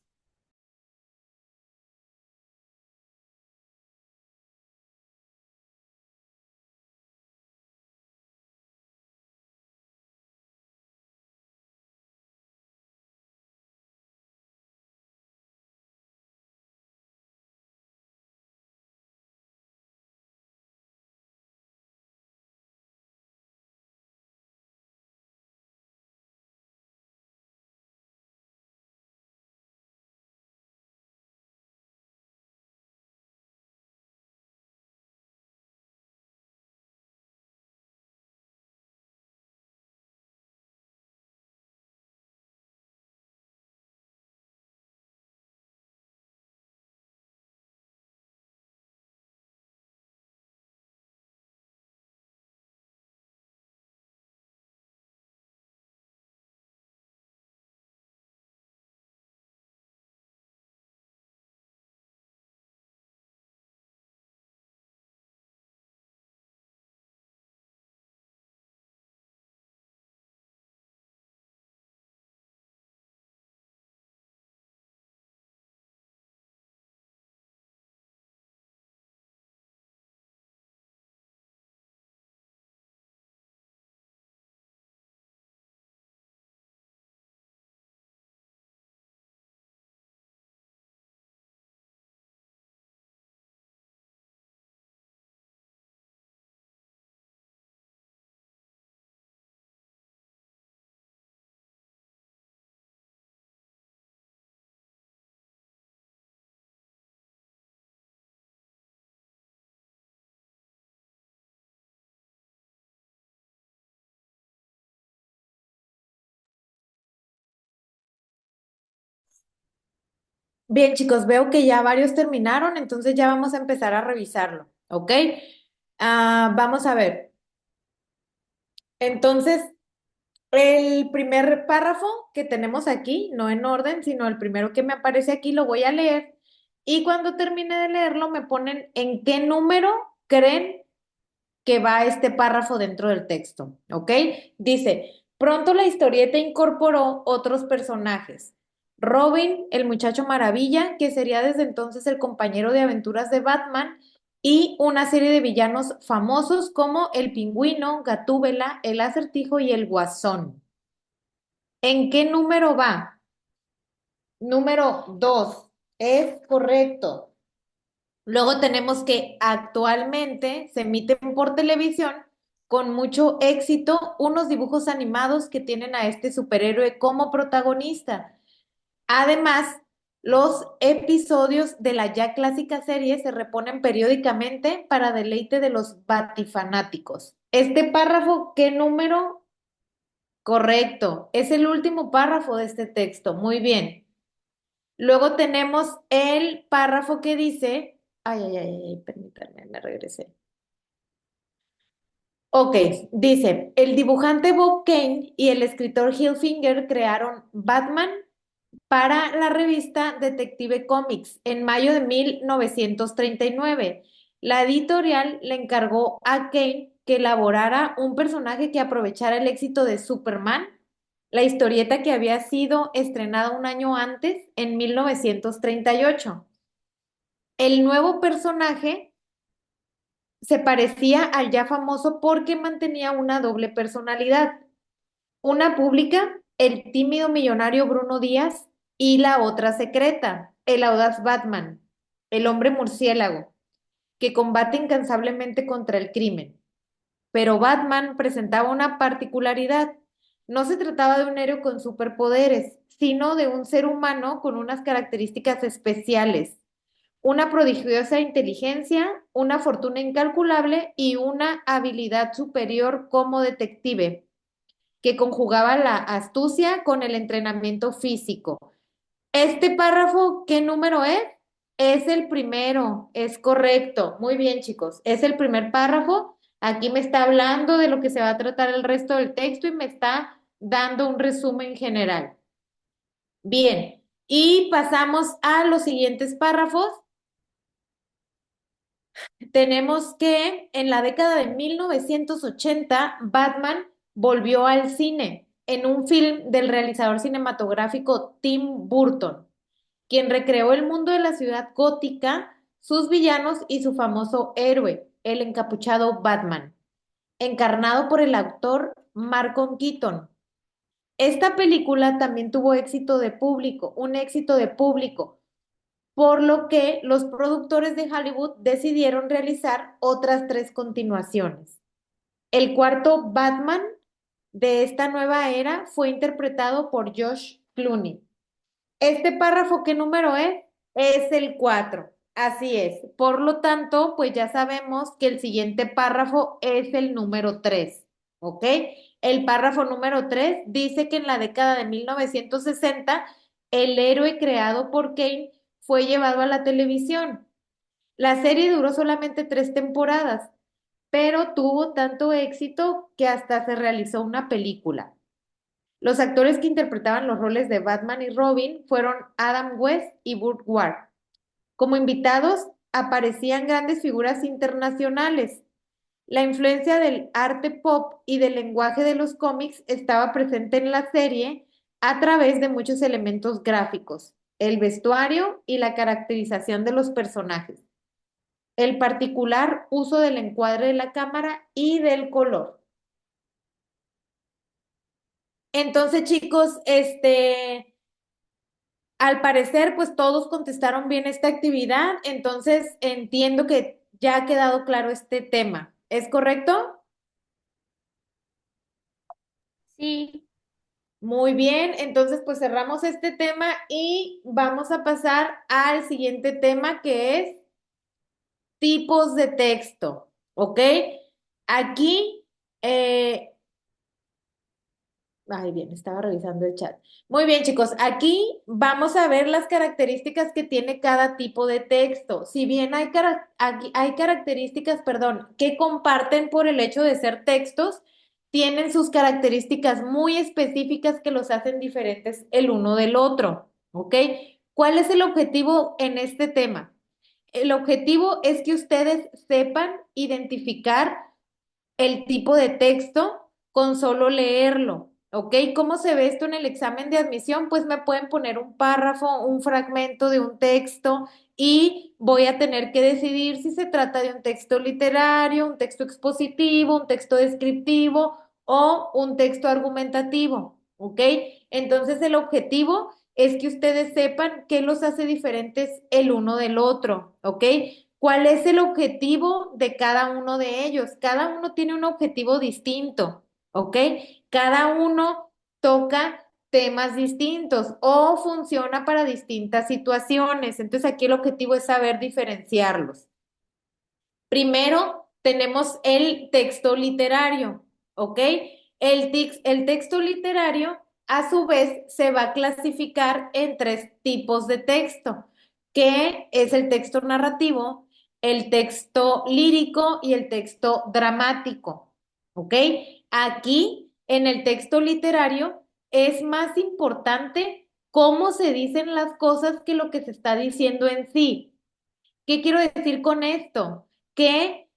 Bien, chicos, veo que ya varios terminaron, entonces ya vamos a empezar a revisarlo, ¿ok? Vamos a ver. Entonces, el primer párrafo que tenemos aquí, no en orden, sino el primero que me aparece aquí, lo voy a leer. Y cuando termine de leerlo, me ponen en qué número creen que va este párrafo dentro del texto, ¿ok? Dice, pronto la historieta incorporó otros personajes. Robin, el muchacho maravilla, que sería desde entonces el compañero de aventuras de Batman, y una serie de villanos famosos como el Pingüino, Gatúbela, el Acertijo y el Guasón. ¿En qué número va? Número 2. Es correcto. Luego tenemos que actualmente se emiten por televisión con mucho éxito unos dibujos animados que tienen a este superhéroe como protagonista. Además, los episodios de la ya clásica serie se reponen periódicamente para deleite de los batifanáticos. Este párrafo, ¿qué número? Correcto, es el último párrafo de este texto. Muy bien. Luego tenemos el párrafo que dice, permítanme, me regresé. Ok, dice, el dibujante Bob Kane y el escritor Hill Finger crearon Batman para la revista Detective Comics en mayo de 1939. La editorial le encargó a Kane que elaborara un personaje que aprovechara el éxito de Superman, la historieta que había sido estrenada un año antes, en 1938. El nuevo personaje se parecía al ya famoso porque mantenía una doble personalidad. Una pública, el tímido millonario Bruno Díaz, y la otra secreta, el audaz Batman, el hombre murciélago, que combate incansablemente contra el crimen. Pero Batman presentaba una particularidad. No se trataba de un héroe con superpoderes, sino de un ser humano con unas características especiales, una prodigiosa inteligencia, una fortuna incalculable y una habilidad superior como detective, que conjugaba la astucia con el entrenamiento físico. Este párrafo, ¿qué número es? Es el primero, es correcto. Muy bien, chicos, es el primer párrafo. Aquí me está hablando de lo que se va a tratar el resto del texto y me está dando un resumen general. Bien, y pasamos a los siguientes párrafos. Tenemos que en la década de 1980, Batman volvió al cine en un film del realizador cinematográfico Tim Burton, quien recreó el mundo de la ciudad gótica, sus villanos y su famoso héroe, el encapuchado Batman, encarnado por el actor Malcolm Keaton. Esta película también tuvo éxito de público, un éxito de público, por lo que los productores de Hollywood decidieron realizar otras 3 continuaciones. El cuarto Batman de esta nueva era fue interpretado por Josh Clooney. Este párrafo, ¿qué número es? Es el 4. Así es. Por lo tanto, pues ya sabemos que el siguiente párrafo es el número 3. ¿Ok? El párrafo número 3 dice que en la década de 1960, el héroe creado por Kane fue llevado a la televisión. La serie duró solamente 3 temporadas, pero tuvo tanto éxito que hasta se realizó una película. Los actores que interpretaban los roles de Batman y Robin fueron Adam West y Burt Ward. Como invitados aparecían grandes figuras internacionales. La influencia del arte pop y del lenguaje de los cómics estaba presente en la serie a través de muchos elementos gráficos, el vestuario y la caracterización de los personajes, el particular uso del encuadre de la cámara y del color. Entonces, chicos, al parecer, pues todos contestaron bien esta actividad, entonces entiendo que ya ha quedado claro este tema. ¿Es correcto? Sí. Muy bien, entonces pues cerramos este tema y vamos a pasar al siguiente tema que es tipos de texto, ¿ok? Aquí, ay, bien, estaba revisando el chat. Muy bien, chicos, aquí vamos a ver las características que tiene cada tipo de texto. Si bien hay características, perdón, que comparten por el hecho de ser textos, tienen sus características muy específicas que los hacen diferentes el uno del otro, ¿ok? ¿Cuál es el objetivo en este tema? El objetivo es que ustedes sepan identificar el tipo de texto con solo leerlo, ¿ok? ¿Cómo se ve esto en el examen de admisión? Pues me pueden poner un párrafo, un fragmento de un texto y voy a tener que decidir si se trata de un texto literario, un texto expositivo, un texto descriptivo o un texto argumentativo, ¿ok? Entonces el objetivo es que ustedes sepan qué los hace diferentes el uno del otro, ¿ok? ¿Cuál es el objetivo de cada uno de ellos? Cada uno tiene un objetivo distinto, ¿ok? Cada uno toca temas distintos o funciona para distintas situaciones. Entonces aquí el objetivo es saber diferenciarlos. Primero tenemos el texto literario, ¿ok? El texto literario a su vez se va a clasificar en 3 tipos de texto, que es el texto narrativo, el texto lírico y el texto dramático, ¿ok? Aquí en el texto literario es más importante cómo se dicen las cosas que lo que se está diciendo en sí. ¿Qué quiero decir con esto? Que,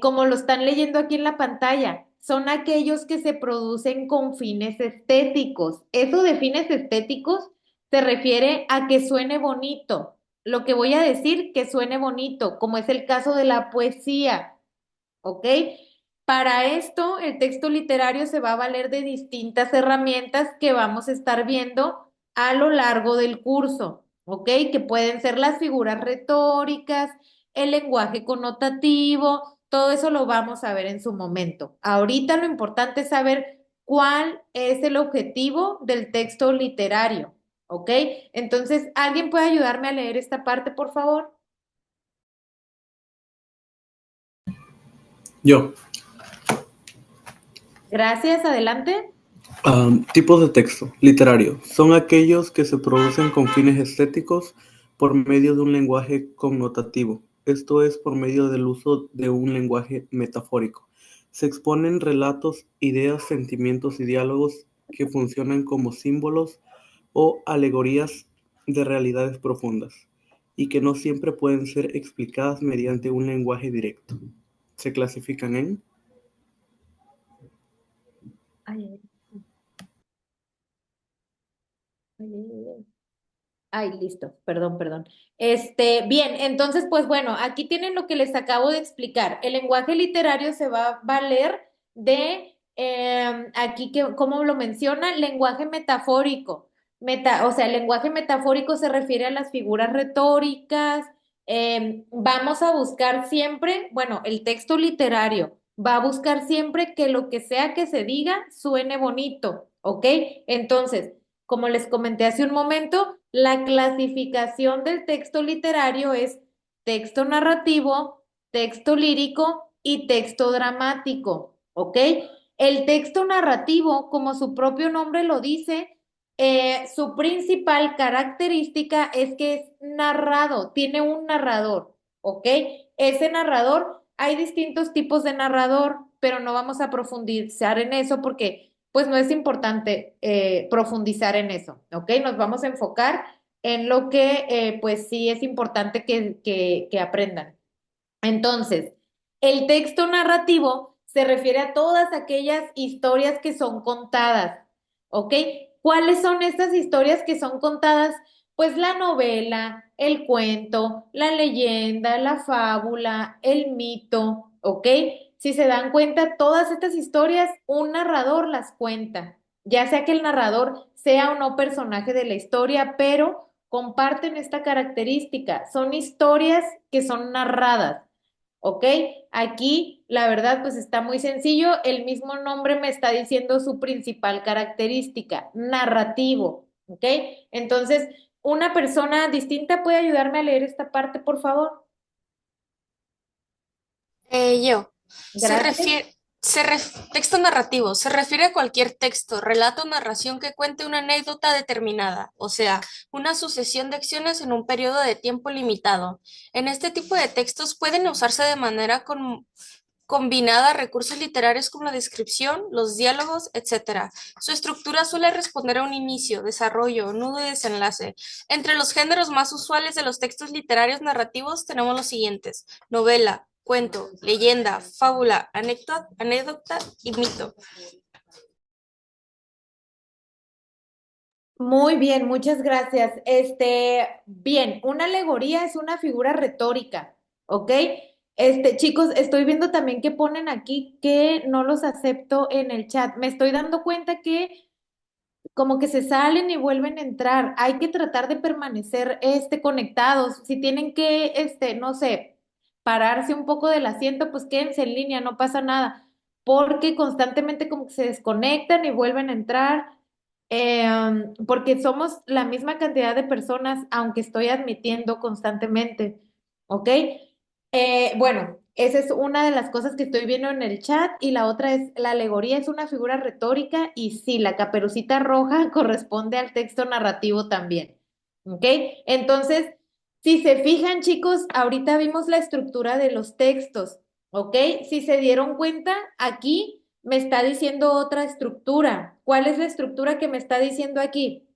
como lo están leyendo aquí en la pantalla, son aquellos que se producen con fines estéticos. Eso de fines estéticos se refiere a que suene bonito. Lo que voy a decir, que suene bonito, como es el caso de la poesía, ¿ok? Para esto, el texto literario se va a valer de distintas herramientas que vamos a estar viendo a lo largo del curso, ¿ok? Que pueden ser las figuras retóricas, el lenguaje connotativo, todo eso lo vamos a ver en su momento. Ahorita lo importante es saber cuál es el objetivo del texto literario, ¿ok? Entonces, ¿alguien puede ayudarme a leer esta parte, por favor? Yo. Gracias, adelante. Tipos de texto. Literario. Son aquellos que se producen con fines estéticos por medio de un lenguaje connotativo. Esto es por medio del uso de un lenguaje metafórico. Se exponen relatos, ideas, sentimientos y diálogos que funcionan como símbolos o alegorías de realidades profundas y que no siempre pueden ser explicadas mediante un lenguaje directo. Se clasifican en Ay, ay, ay, ay. Ay, listo, perdón. Bien, entonces, pues bueno, aquí tienen lo que les acabo de explicar. El lenguaje literario se va a valer de, aquí que, como lo menciona, lenguaje metafórico. O sea, el lenguaje metafórico se refiere a las figuras retóricas. Vamos a buscar siempre, bueno, el texto literario va a buscar siempre que lo que sea que se diga suene bonito, ¿ok? Entonces, como les comenté hace un momento, la clasificación del texto literario es texto narrativo, texto lírico y texto dramático, ¿ok? El texto narrativo, como su propio nombre lo dice, su principal característica es que es narrado, tiene un narrador, ¿ok? Ese narrador, hay distintos tipos de narrador, pero no vamos a profundizar en eso porque pues no es importante profundizar en eso, ¿ok? Nos vamos a enfocar en lo que pues sí es importante que aprendan. Entonces, el texto narrativo se refiere a todas aquellas historias que son contadas, ¿ok? ¿Cuáles son estas historias que son contadas? Pues la novela, el cuento, la leyenda, la fábula, el mito, ¿ok? Si se dan cuenta, todas estas historias, un narrador las cuenta, ya sea que el narrador sea o no personaje de la historia, pero comparten esta característica. Son historias que son narradas. ¿Ok? Aquí, la verdad, pues está muy sencillo. El mismo nombre me está diciendo su principal característica, narrativo. ¿Ok? Entonces, una persona distinta puede ayudarme a leer esta parte, por favor. Yo. Gracias. Texto narrativo. Se refiere a cualquier texto, relato o narración que cuente una anécdota determinada, o sea, una sucesión de acciones en un periodo de tiempo limitado. En este tipo de textos pueden usarse de manera combinada recursos literarios como la descripción, los diálogos, etc. Su estructura suele responder a un inicio, desarrollo, nudo y desenlace. Entre los géneros más usuales de los textos literarios narrativos tenemos los siguientes: novela, cuento, leyenda, fábula, anécdota y mito. Muy bien, muchas gracias. Bien, una alegoría es una figura retórica, ¿ok? Chicos, estoy viendo también que ponen aquí que no los acepto en el chat. Me estoy dando cuenta que como que se salen y vuelven a entrar. Hay que tratar de permanecer, conectados. Si tienen que, no sé, pararse un poco del asiento, pues quédense en línea, no pasa nada, porque constantemente como que se desconectan y vuelven a entrar, porque somos la misma cantidad de personas, aunque estoy admitiendo constantemente, ¿ok? Bueno, esa es una de las cosas que estoy viendo en el chat y la otra es, la alegoría es una figura retórica y sí, la caperucita roja corresponde al texto narrativo también, ¿ok? Entonces, si se fijan, chicos, ahorita vimos la estructura de los textos, ¿ok? Si se dieron cuenta, aquí me está diciendo otra estructura. ¿Cuál es la estructura que me está diciendo aquí?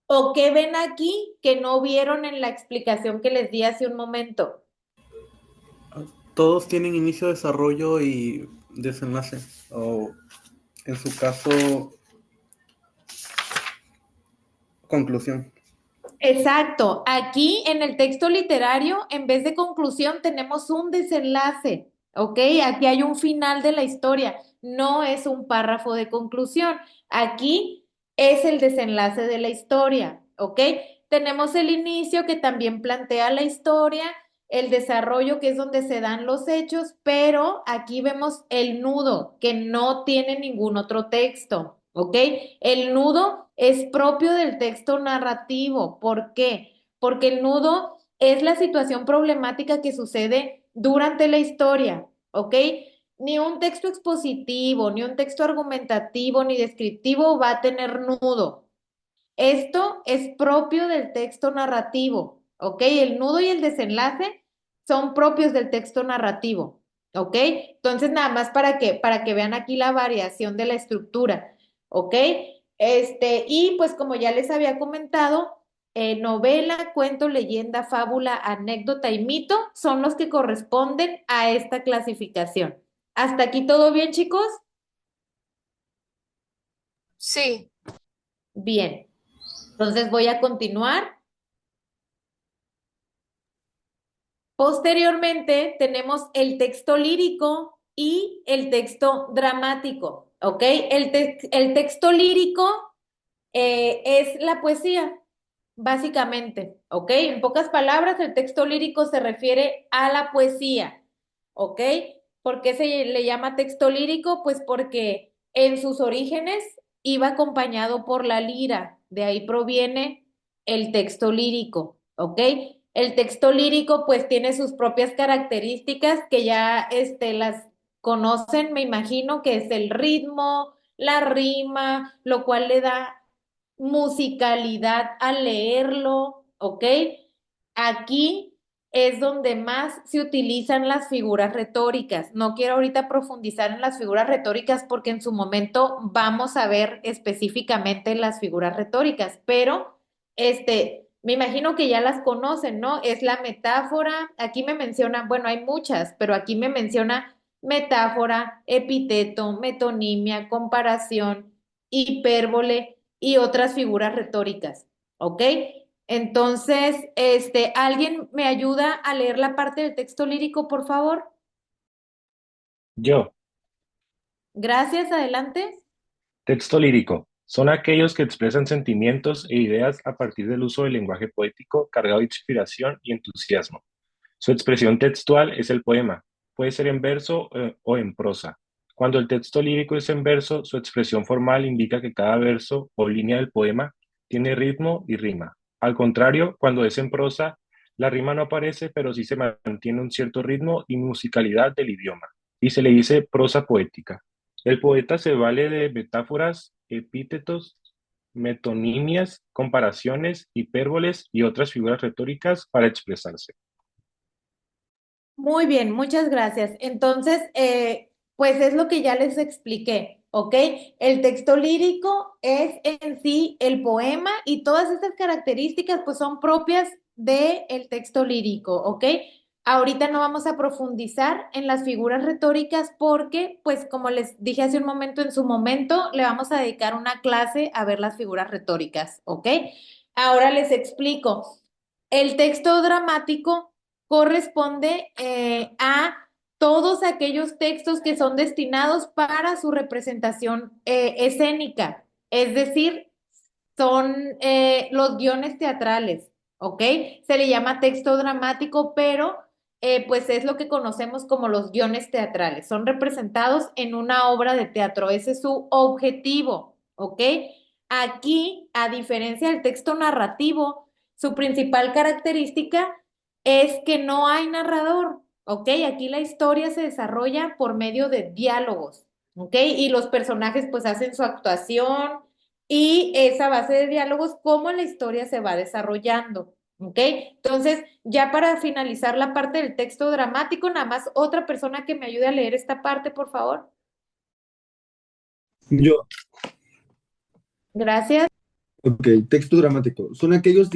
¿O qué ven aquí que no vieron en la explicación que les di hace un momento? todos tienen inicio, desarrollo y desenlace, o en su caso, conclusión. Exacto. Aquí en el texto literario, en vez de conclusión, tenemos un desenlace, ¿ok? Aquí hay un final de la historia, no es un párrafo de conclusión. Aquí es el desenlace de la historia, ¿ok? Tenemos el inicio que también plantea la historia, el desarrollo que es donde se dan los hechos, pero aquí vemos el nudo que no tiene ningún otro texto, ¿ok? El nudo es propio del texto narrativo. ¿Por qué? Porque el nudo es la situación problemática que sucede durante la historia, ¿ok? Ni un texto expositivo, ni un texto argumentativo, ni descriptivo va a tener nudo. Esto es propio del texto narrativo, ¿ok? El nudo y el desenlace son propios del texto narrativo. ¿ok? Entonces, nada más para que vean aquí la variación de la estructura, ¿ok? Y pues como ya les había comentado, novela, cuento, leyenda, fábula, anécdota y mito son los que corresponden a esta clasificación. ¿Hasta aquí todo bien, chicos? Sí. Bien. Entonces voy a continuar. Posteriormente tenemos el texto lírico y el texto dramático, ¿ok? El texto lírico es la poesía, básicamente, ¿ok? En pocas palabras, el texto lírico se refiere a la poesía, ¿ok? ¿Por qué se le llama texto lírico? Pues porque en sus orígenes iba acompañado por la lira, de ahí proviene el texto lírico, ¿ok? El texto lírico pues tiene sus propias características que ya las conocen, me imagino, que es el ritmo, la rima, lo cual le da musicalidad al leerlo, ¿ok? Aquí es donde más se utilizan las figuras retóricas. No quiero ahorita profundizar en las figuras retóricas porque en su momento vamos a ver específicamente las figuras retóricas, pero me imagino que ya las conocen, ¿no? Es la metáfora, aquí me menciona, bueno, hay muchas, pero aquí me menciona metáfora, epíteto, metonimia, comparación, hipérbole y otras figuras retóricas, ¿ok? Entonces, ¿alguien me ayuda a leer la parte del texto lírico, por favor? Yo, Gracias, adelante. texto lírico. Son aquellos que expresan sentimientos e ideas a partir del uso del lenguaje poético cargado de inspiración y entusiasmo. Su expresión textual es el poema. Puede ser en verso o en prosa. Cuando el texto lírico es en verso, su expresión formal indica que cada verso o línea del poema tiene ritmo y rima. Al contrario, cuando es en prosa, la rima no aparece, pero sí se mantiene un cierto ritmo y musicalidad del idioma, y se le dice prosa poética. El poeta se vale de metáforas, epítetos, metonimias, comparaciones, hipérboles y otras figuras retóricas para expresarse. Muy bien, muchas gracias. Entonces, pues es lo que ya les expliqué, ¿ok? El texto lírico es en sí el poema y todas estas características pues son propias del texto lírico, ¿ok? Ahorita no vamos a profundizar en las figuras retóricas porque, pues como les dije hace un momento, en su momento le vamos a dedicar una clase a ver las figuras retóricas, ¿ok? Ahora les explico. El texto dramático corresponde a todos aquellos textos que son destinados para su representación escénica, es decir, son los guiones teatrales, ¿ok? Se le llama texto dramático, pero pues es lo que conocemos como los guiones teatrales. Son representados en una obra de teatro, ese es su objetivo, ¿ok? Aquí, a diferencia del texto narrativo, su principal característica es que no hay narrador, ¿ok? Aquí la historia se desarrolla por medio de diálogos, ¿ok? Y los personajes pues hacen su actuación y esa base de diálogos, cómo la historia se va desarrollando, ¿ok? Entonces, ya para finalizar la parte del texto dramático, nada más otra persona que me ayude a leer esta parte, por favor. Yo, Gracias. ok, texto dramático. Son aquellos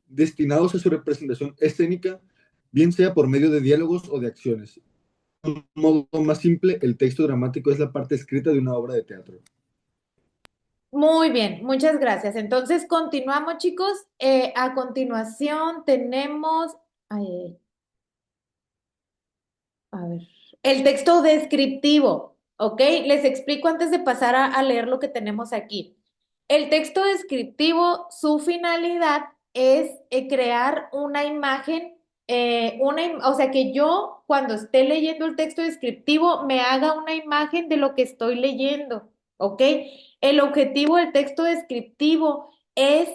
destinados a su representación escénica, bien sea por medio de diálogos o de acciones. De un modo más simple, el texto dramático es la parte escrita de una obra de teatro. Muy bien, muchas gracias. Entonces, continuamos, chicos. A continuación tenemos, ay, a ver, el texto descriptivo, ¿ok? Les explico antes de pasar a leer lo que tenemos aquí. El texto descriptivo, su finalidad es crear una imagen, o sea, que yo cuando esté leyendo el texto descriptivo me haga una imagen de lo que estoy leyendo, ¿ok? El objetivo del texto descriptivo es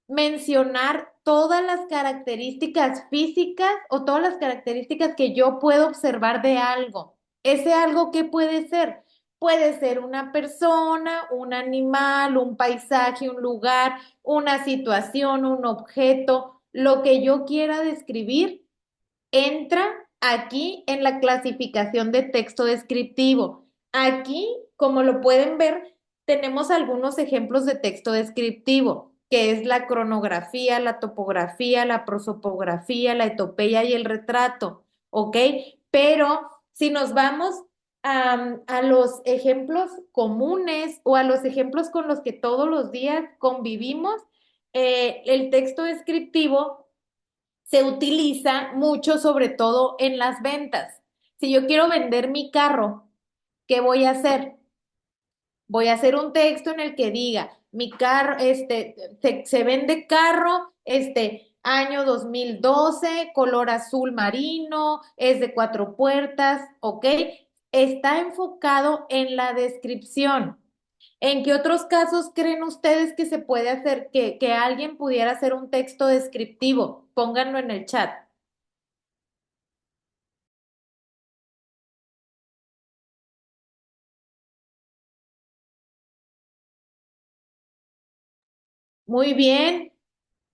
mencionar todas las características físicas o todas las características que yo puedo observar de algo. ¿Ese algo qué puede ser? Puede ser una persona, un animal, un paisaje, un lugar, una situación, un objeto, lo que yo quiera describir entra aquí en la clasificación de texto descriptivo. Aquí, como lo pueden ver, tenemos algunos ejemplos de texto descriptivo, que es la cronografía, la topografía, la prosopografía, la etopeya y el retrato, ¿ok? Pero si nos vamos a los ejemplos comunes o a los ejemplos con los que todos los días convivimos, el texto descriptivo se utiliza mucho, sobre todo en las ventas. Si yo quiero vender mi carro, ¿qué voy a hacer? Voy a hacer un texto en el que diga, mi carro, se vende carro, año 2012, color azul marino, es de 4 puertas, ¿ok? Está enfocado en la descripción. ¿En qué otros casos creen ustedes que se puede hacer, que alguien pudiera hacer un texto descriptivo? Pónganlo en el chat. Muy bien,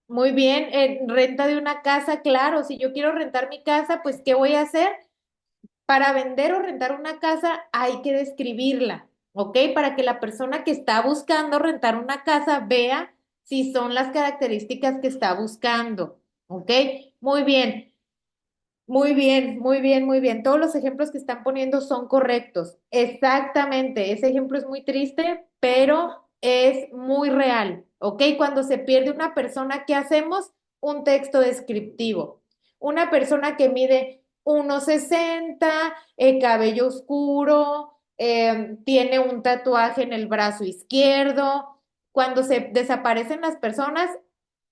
muy bien. Renta de una casa, claro. Si yo quiero rentar mi casa, pues, ¿qué voy a hacer? Para vender o rentar una casa hay que describirla, ¿ok? Para que la persona que está buscando rentar una casa vea si son las características que está buscando, ¿ok? Muy bien. Muy bien, muy bien, muy bien. Todos los ejemplos que están poniendo son correctos. Exactamente. Ese ejemplo es muy triste, pero es muy real. ¿Ok? Cuando se pierde una persona, ¿qué hacemos? Un texto descriptivo. Una persona que mide 1,60, cabello oscuro, tiene un tatuaje en el brazo izquierdo. Cuando se desaparecen las personas,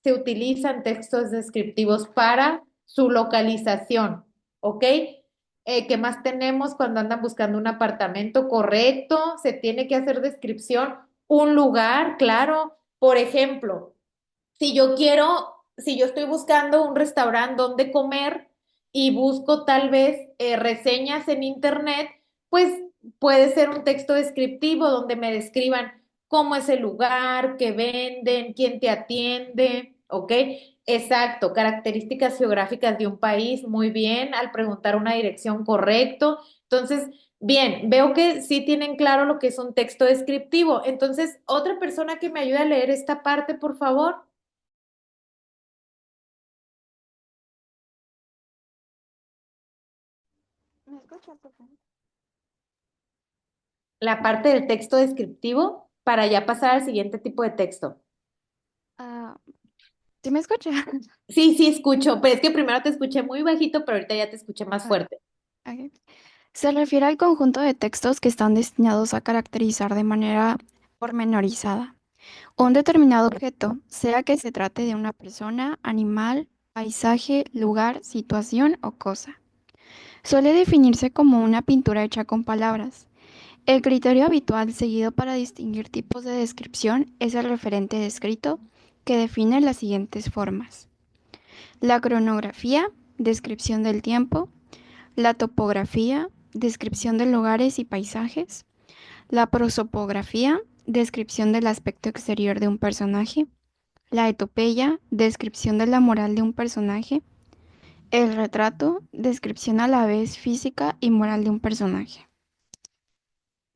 se utilizan textos descriptivos para su localización, ¿ok? ¿Qué más tenemos cuando andan buscando un apartamento correcto? Se tiene que hacer descripción, un lugar, claro. Por ejemplo, si yo estoy buscando un restaurante donde comer y busco tal vez reseñas en internet, pues puede ser un texto descriptivo donde me describan cómo es el lugar, qué venden, quién te atiende, ¿ok? Exacto, características geográficas de un país, muy bien, al preguntar una dirección correcto. Entonces, bien, veo que sí tienen claro lo que es un texto descriptivo. Entonces, otra persona que me ayude a leer esta parte, por favor. ¿Me escuchas, por favor? La parte del texto descriptivo para ya pasar al siguiente tipo de texto. Ah, ¿sí me escucha? Sí, sí, escucho, pero es que primero te escuché muy bajito, pero ahorita ya te escuché más Ah, fuerte. ok. Se refiere al conjunto de textos que están destinados a caracterizar de manera pormenorizada un determinado objeto, sea que se trate de una persona, animal, paisaje, lugar, situación o cosa. Suele definirse como una pintura hecha con palabras. El criterio habitual seguido para distinguir tipos de descripción es el referente descrito, que define las siguientes formas. La cronografía, descripción del tiempo. La topografía, descripción de lugares y paisajes. La prosopografía, descripción del aspecto exterior de un personaje. La etopeya, descripción de la moral de un personaje. El retrato, descripción a la vez física y moral de un personaje.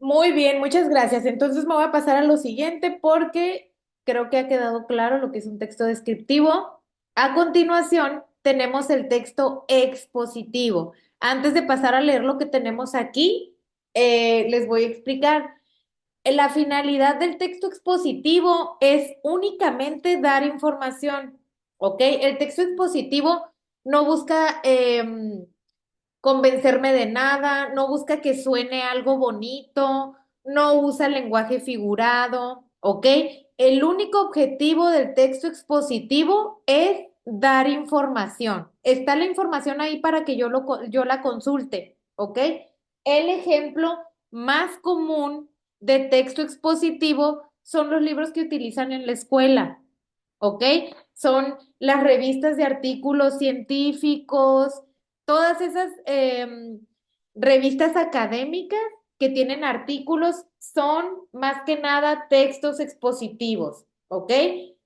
Muy bien, muchas gracias. Entonces me voy a pasar a lo siguiente porque creo que ha quedado claro lo que es un texto descriptivo. A continuación, tenemos el texto expositivo. Antes de pasar a leer lo que tenemos aquí, les voy a explicar. La finalidad del texto expositivo es únicamente dar información, ¿ok? El texto expositivo no busca convencerme de nada, no busca que suene algo bonito, no usa lenguaje figurado, ¿ok? El único objetivo del texto expositivo es dar información. Está la información ahí para que yo la consulte, ¿ok? El ejemplo más común de texto expositivo son los libros que utilizan en la escuela, ¿ok? Son las revistas de artículos científicos, todas esas revistas académicas que tienen artículos son más que nada textos expositivos, ¿ok?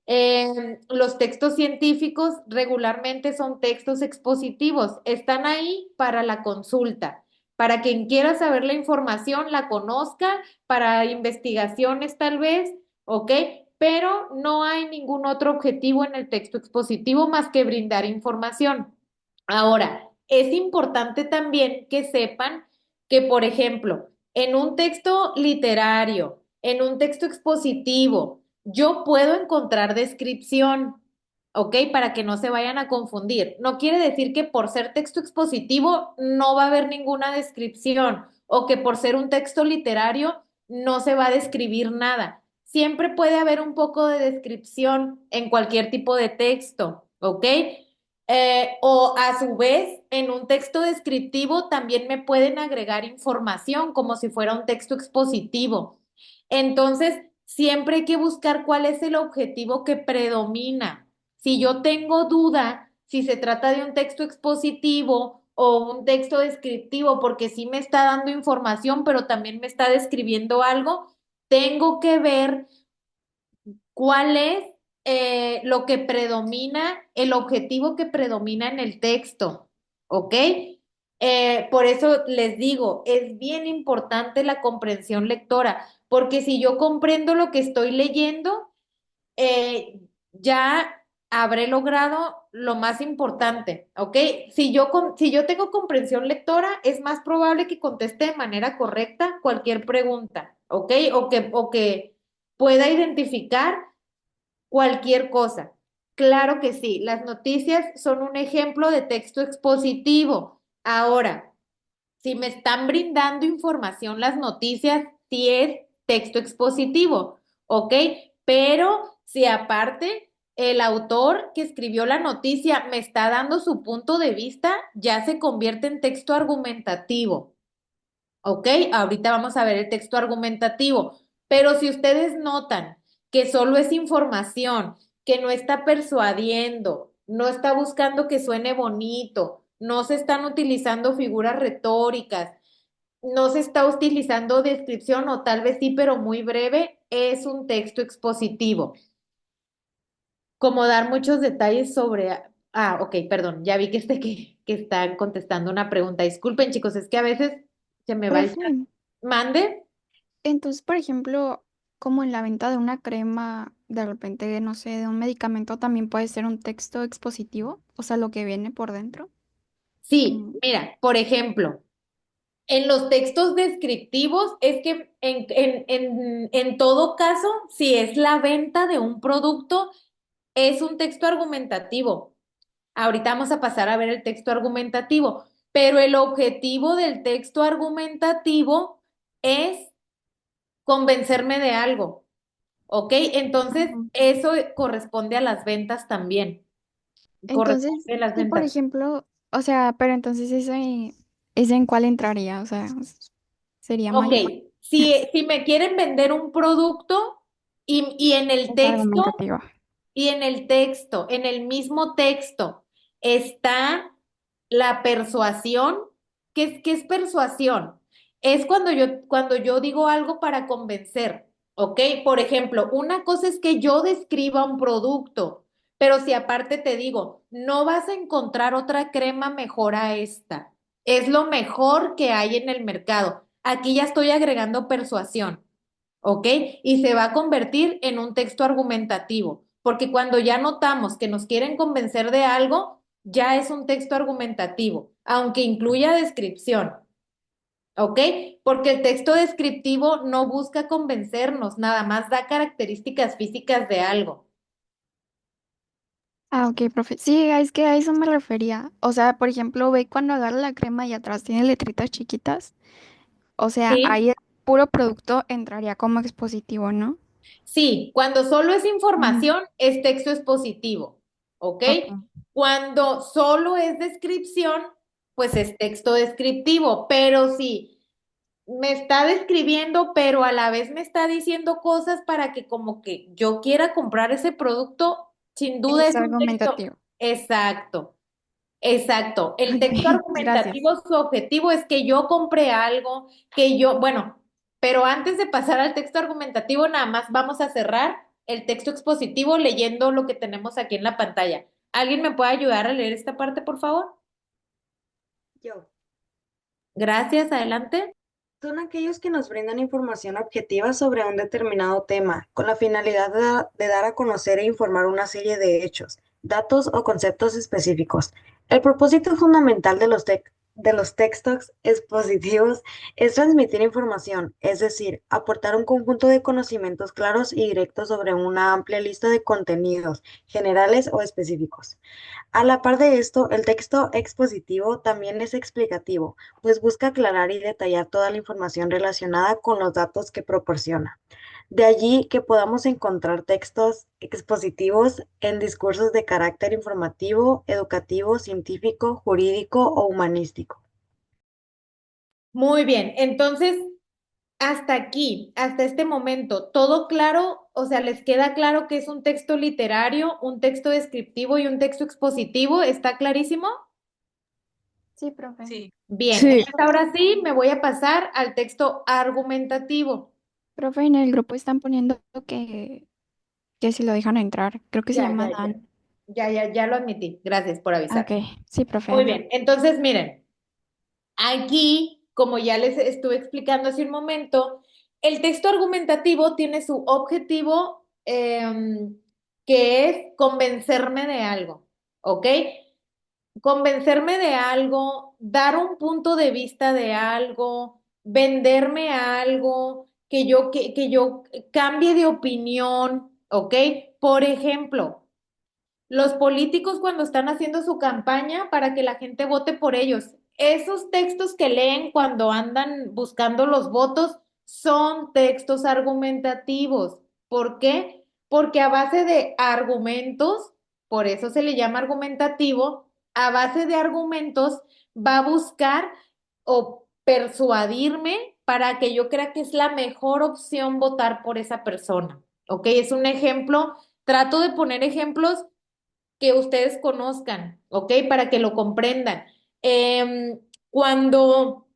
Los textos científicos regularmente son textos expositivos, están ahí para la consulta, para quien quiera saber la información, la conozca, para investigaciones tal vez, ¿ok? Pero no hay ningún otro objetivo en el texto expositivo más que brindar información. Ahora, es importante también que sepan que, por ejemplo, en un texto literario, en un texto expositivo, yo puedo encontrar descripción, ¿ok? Para que no se vayan a confundir. No quiere decir que por ser texto expositivo no va a haber ninguna descripción o que por ser un texto literario no se va a describir nada. Siempre puede haber un poco de descripción en cualquier tipo de texto, ¿ok? O a su vez, en un texto descriptivo también me pueden agregar información como si fuera un texto expositivo. Entonces, siempre hay que buscar cuál es el objetivo que predomina. Si yo tengo duda, si se trata de un texto expositivo o un texto descriptivo, porque sí me está dando información, pero también me está describiendo algo, tengo que ver cuál es lo que predomina, el objetivo que predomina en el texto, ¿ok? Por eso les digo, es bien importante la comprensión lectora, porque si yo comprendo lo que estoy leyendo, ya habré logrado lo más importante, ¿ok? Si yo tengo comprensión lectora, es más probable que conteste de manera correcta cualquier pregunta, ¿ok? O que pueda identificar cualquier cosa. Claro que sí, las noticias son un ejemplo de texto expositivo. Ahora, si me están brindando información las noticias, sí es texto expositivo, ¿ok? Pero si aparte el autor que escribió la noticia me está dando su punto de vista, ya se convierte en texto argumentativo. ¿Ok? Ahorita vamos a ver el texto argumentativo, pero si ustedes notan que solo es información, que no está persuadiendo, no está buscando que suene bonito, no se están utilizando figuras retóricas, no se está utilizando descripción o tal vez sí, pero muy breve, es un texto expositivo. Como dar muchos detalles sobre... Ah, ok, perdón, ya vi que están contestando una pregunta. Disculpen, chicos, es que a veces se me va el chat. Profe, Mande. entonces, por ejemplo, como en la venta de una crema, de repente, no sé, de un medicamento también puede ser un texto expositivo, o sea, lo que viene por dentro. Sí, Mm, mira, por ejemplo, en los textos descriptivos es que en todo caso, si es la venta de un producto, es un texto argumentativo. Ahorita vamos a pasar a ver el texto argumentativo, pero el objetivo del texto argumentativo es convencerme de algo, ¿ok? Entonces, ujú. eso corresponde a las ventas también, Entonces, corresponde a las sí, por ventas. ejemplo, o sea, pero entonces ese en cuál entraría, o sea, sería Ok, mayor. si me quieren vender un producto y en el Es texto, argumentativa. en el mismo texto, está la persuasión. Qué es persuasión? Es cuando yo digo algo para convencer, ¿ok? Por ejemplo, una cosa es que yo describa un producto, pero si aparte te digo, no vas a encontrar otra crema mejor a esta. Es lo mejor que hay en el mercado. Aquí ya estoy agregando persuasión, ¿ok? Y se va a convertir en un texto argumentativo, porque cuando ya notamos que nos quieren convencer de algo, ya es un texto argumentativo, aunque incluya descripción, ¿ok? Porque el texto descriptivo no busca convencernos, nada más da características físicas de algo. Ah, ok, profe. Sí, es que a eso me refería. O sea, por ejemplo, ve cuando agarra la crema y atrás tiene letritas chiquitas. O sea, Sí, ahí el puro producto entraría como expositivo, ¿no? sí, cuando solo es Ujú. información, es texto expositivo, ¿ok? Ok. Cuando solo es descripción, pues es texto descriptivo, pero sí, me está describiendo, pero a la vez me está diciendo cosas para que como que yo quiera comprar ese producto, sin duda Es es un texto. argumentativo. Exacto, exacto. El texto Ok, gracias. argumentativo, su objetivo es que yo compre algo, bueno, pero antes de pasar al texto argumentativo, nada más vamos a cerrar. el texto expositivo leyendo lo que tenemos aquí en la pantalla. ¿Alguien me puede ayudar a leer esta parte, por favor? Yo. Gracias, adelante. Son aquellos que nos brindan información objetiva sobre un determinado tema, con la finalidad de dar a conocer e informar una serie de hechos, datos o conceptos específicos. El propósito fundamental de los textos expositivos es transmitir información, es decir, aportar un conjunto de conocimientos claros y directos sobre una amplia lista de contenidos, generales o específicos. A la par de esto, el texto expositivo también es explicativo, pues busca aclarar y detallar toda la información relacionada con los datos que proporciona. De allí que podamos encontrar textos expositivos en discursos de carácter informativo, educativo, científico, jurídico o humanístico. Muy bien, entonces, hasta aquí, hasta este momento, ¿todo claro? O sea, ¿les queda claro que es un texto literario, un texto descriptivo y un texto expositivo? ¿Está clarísimo? Sí, profe. Sí. Bien, Sí. entonces ahora sí me voy a pasar al texto argumentativo. Profe, en el grupo están poniendo que si lo dejan entrar. Creo que se Ya, llama ya, ya. Dan. Ya lo admití. Gracias por Ok, avisar. sí, profe. Muy bien, entonces miren, aquí, como ya les estuve explicando hace un momento, el texto argumentativo tiene su objetivo que es convencerme de algo, ¿ok? Convencerme de algo, dar un punto de vista de algo, venderme algo, que yo cambie de opinión, ¿ok? Por ejemplo, los políticos cuando están haciendo su campaña para que la gente vote por ellos, esos textos que leen cuando andan buscando los votos son textos argumentativos. ¿Por qué? Porque a base de argumentos, por eso se le llama argumentativo, a base de argumentos va a buscar o persuadirme para que yo crea que es la mejor opción votar por esa persona. ¿Ok? Es un ejemplo. Trato de poner ejemplos que ustedes conozcan, ¿ok? Para que lo comprendan. Cuando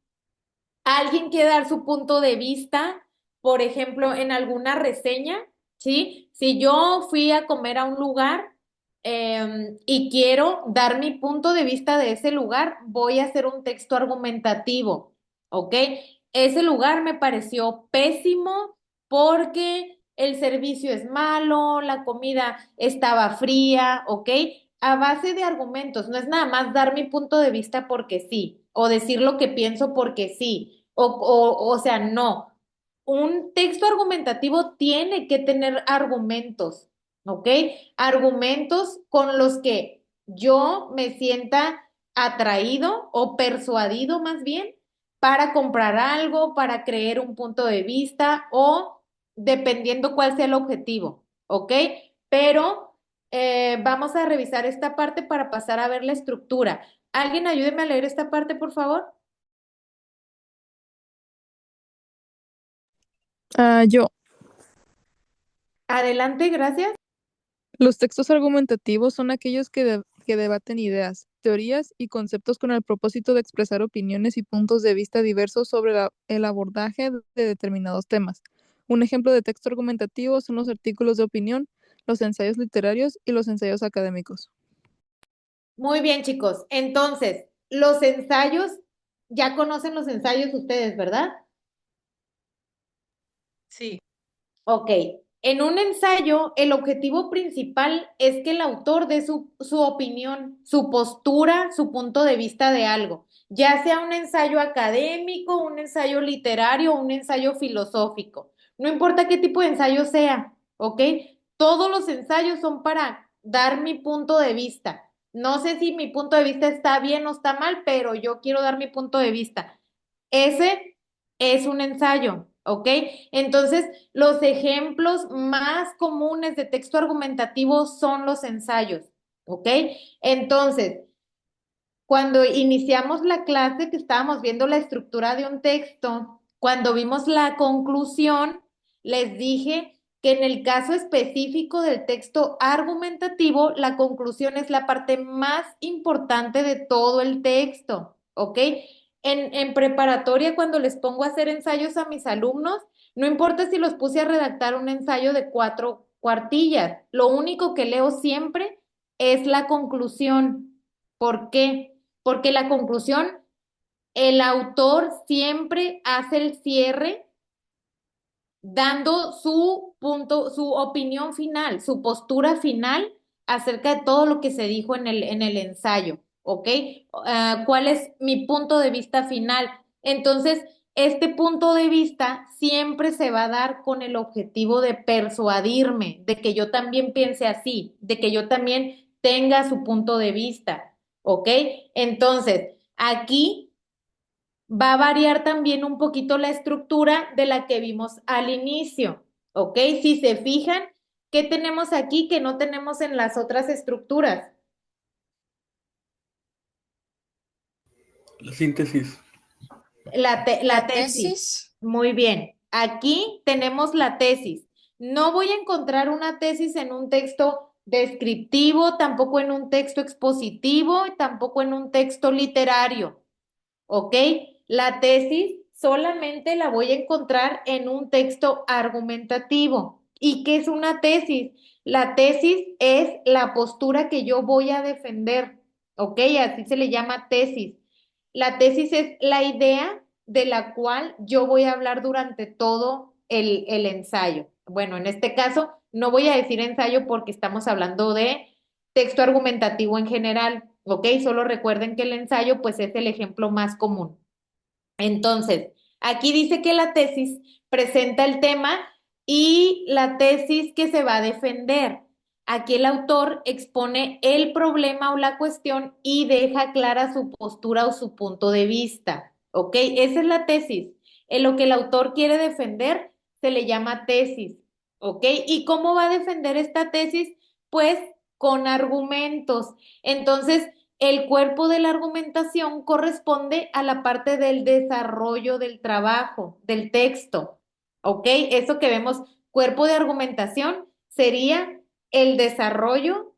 alguien quiere dar su punto de vista, por ejemplo, en alguna reseña, ¿sí? Si yo fui a comer a un lugar y quiero dar mi punto de vista de ese lugar, voy a hacer un texto argumentativo, ¿ok? Ese lugar me pareció pésimo porque el servicio es malo, la comida estaba fría, ¿ok? A base de argumentos, no es nada más dar mi punto de vista porque sí, o decir lo que pienso porque sí, o sea, no. Un texto argumentativo tiene que tener argumentos, ¿ok? Argumentos con los que yo me sienta atraído o persuadido más bien para comprar algo, para creer un punto de vista o dependiendo cuál sea el objetivo, ¿ok? Pero vamos a revisar esta parte para pasar a ver la estructura. ¿Alguien ayúdeme a leer esta parte, por favor? Yo. Adelante, gracias. Los textos argumentativos son aquellos que debaten ideas, teorías y conceptos con el propósito de expresar opiniones y puntos de vista diversos sobre el abordaje de determinados temas. Un ejemplo de texto argumentativo son los artículos de opinión, los ensayos literarios y los ensayos académicos. Muy bien, chicos. Entonces, los ensayos, ya conocen los ensayos ustedes, ¿verdad? Sí. Ok. En un ensayo, el objetivo principal es que el autor dé su opinión, su postura, su punto de vista de algo, ya sea un ensayo académico, un ensayo literario o un ensayo filosófico. No importa qué tipo de ensayo sea, ¿ok? Todos los ensayos son para dar mi punto de vista. No sé si mi punto de vista está bien o está mal, pero yo quiero dar mi punto de vista. Ese es un ensayo, ¿ok? Entonces, los ejemplos más comunes de texto argumentativo son los ensayos, ¿ok? Entonces, cuando iniciamos la clase que estábamos viendo la estructura de un texto, cuando vimos la conclusión, les dije que en el caso específico del texto argumentativo, la conclusión es la parte más importante de todo el texto, ¿ok? En preparatoria, cuando les pongo a hacer ensayos a mis alumnos, no importa si los puse a redactar un ensayo de cuartillas. Lo único que leo siempre es la conclusión. ¿Por qué? Porque la conclusión, el autor siempre hace el cierre dando su punto, su opinión final, su postura final acerca de todo lo que se dijo en el ensayo, ¿ok? ¿Cuál es mi punto de vista final? Entonces, este punto de vista siempre se va a dar con el objetivo de persuadirme, de que yo también piense así, de que yo también tenga su punto de vista, ¿ok? Entonces, aquí va a variar también un poquito la estructura de la que vimos al inicio, ¿ok? Si se fijan, ¿qué tenemos aquí que no tenemos en las otras estructuras? La síntesis. La La tesis. tesis. Muy bien. Aquí tenemos la tesis. No voy a encontrar una tesis en un texto descriptivo, tampoco en un texto expositivo, tampoco en un texto literario. ¿Ok? La tesis solamente la voy a encontrar en un texto argumentativo. ¿Y qué es una tesis? La tesis es la postura que yo voy a defender. ¿Ok? Así se le llama tesis. La tesis es la idea de la cual yo voy a hablar durante todo el ensayo. Bueno, en este caso no voy a decir ensayo porque estamos hablando de texto argumentativo en general, ¿ok? Solo recuerden que el ensayo pues es el ejemplo más común. Entonces, aquí dice que la tesis presenta el tema y la tesis que se va a defender. Aquí el autor expone el problema o la cuestión y deja clara su postura o su punto de vista, ¿ok? Esa es la tesis. En lo que el autor quiere defender se le llama tesis, ¿ok? ¿Y cómo va a defender esta tesis? Pues con argumentos. Entonces, el cuerpo de la argumentación corresponde a la parte del desarrollo del trabajo, del texto, ¿ok? Eso que vemos, cuerpo de argumentación, sería el desarrollo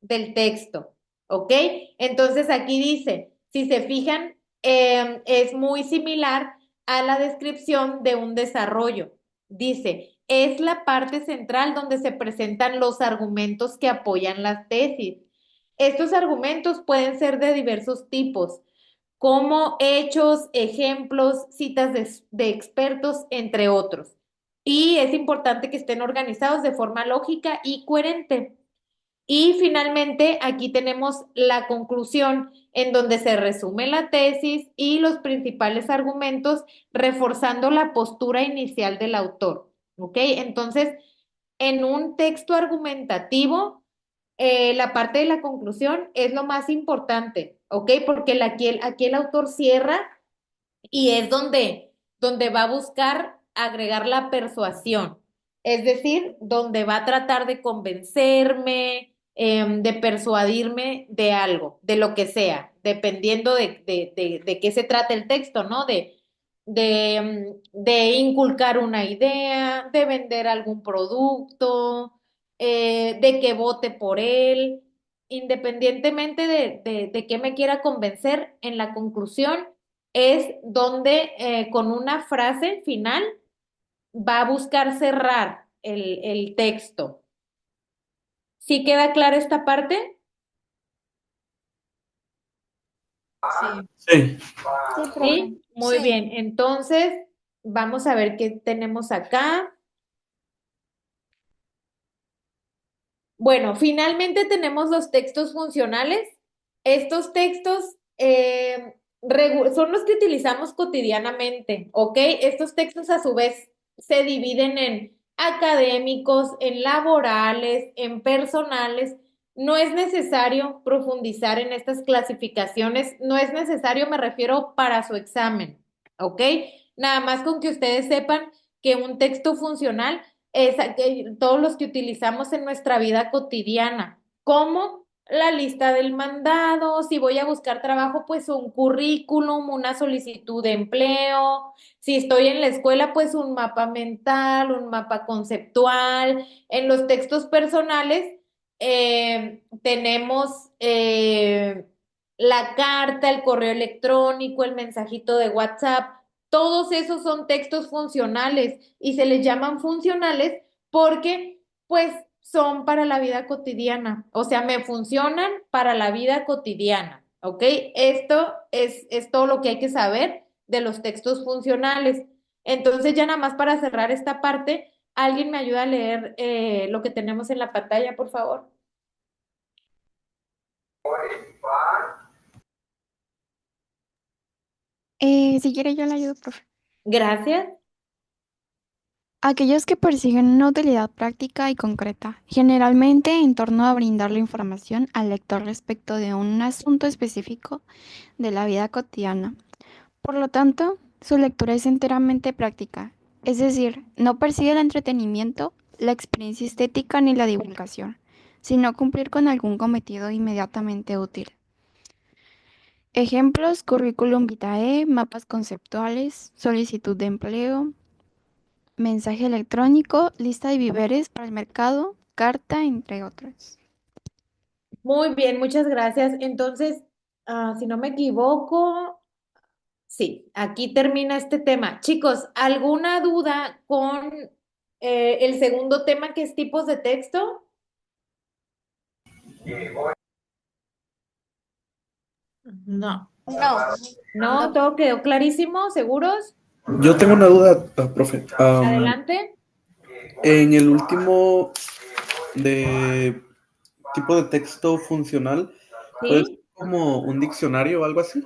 del texto, ¿ok? Entonces aquí dice, si se fijan, es muy similar a la descripción de un desarrollo. Dice, es la parte central donde se presentan los argumentos que apoyan las tesis. Estos argumentos pueden ser de diversos tipos, como hechos, ejemplos, citas de expertos, entre otros. Y es importante que estén organizados de forma lógica y coherente. Y finalmente, aquí tenemos la conclusión en donde se resume la tesis y los principales argumentos, reforzando la postura inicial del autor. ¿Ok? Entonces, en un texto argumentativo, la parte de la conclusión es lo más importante, ¿ok? Porque aquí el autor cierra y es donde va a buscar agregar la persuasión, es decir, donde va a tratar de convencerme, de persuadirme de algo, de lo que sea, dependiendo de qué se trata el texto, ¿no? De inculcar una idea, de vender algún producto, de que vote por él, independientemente de qué me quiera convencer, en la conclusión es donde con una frase final va a buscar cerrar el texto. ¿Sí queda clara esta parte? Sí. Sí. Sí, muy Sí. bien. Entonces, vamos a ver qué tenemos acá. Bueno, finalmente tenemos los textos funcionales. Estos textos son los que utilizamos cotidianamente, ¿ok? Estos textos a su vez se dividen en académicos, en laborales, en personales. No es necesario profundizar en estas clasificaciones, no es necesario, me refiero para su examen, ¿ok? Nada más con que ustedes sepan que un texto funcional todos los que utilizamos en nuestra vida cotidiana, como la lista del mandado, si voy a buscar trabajo, pues un currículum, una solicitud de empleo, si estoy en la escuela, pues un mapa mental, un mapa conceptual. En los textos personales tenemos la carta, el correo electrónico, el mensajito de WhatsApp. Todos esos son textos funcionales y se les llaman funcionales porque pues son para la vida cotidiana, o sea, me funcionan para la vida cotidiana, ¿ok? Esto es todo lo que hay que saber de los textos funcionales. Entonces, ya nada más para cerrar esta parte, ¿alguien me ayuda a leer lo que tenemos en la pantalla, por favor? Si quiere, yo le ayudo, profe. Gracias. Aquellos que persiguen una utilidad práctica y concreta, generalmente en torno a brindar la información al lector respecto de un asunto específico de la vida cotidiana. Por lo tanto, su lectura es enteramente práctica, es decir, no persigue el entretenimiento, la experiencia estética ni la divulgación, sino cumplir con algún cometido inmediatamente útil. Ejemplos: currículum vitae, mapas conceptuales, solicitud de empleo, mensaje electrónico, lista de víveres para el mercado, carta, entre otros. Muy bien, muchas gracias. Entonces, si no me equivoco, sí, aquí termina este tema. Chicos, ¿alguna duda con el segundo tema, que es tipos de texto? No. ¿No? ¿Todo quedó clarísimo? ¿Seguros? Yo tengo una duda, profe. Adelante. En el último de tipo de texto funcional, ¿puede ser ¿Sí? como un diccionario o algo así?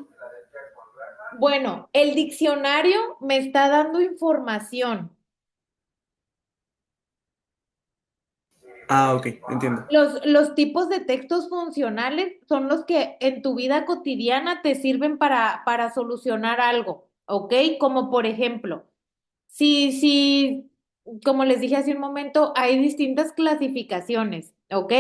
Bueno, el diccionario me está dando información. Ah, ok, entiendo. Los tipos de textos funcionales son los que en tu vida cotidiana te sirven para solucionar algo, ¿ok? Como por ejemplo, si, como les dije hace un momento, hay distintas clasificaciones, ¿ok?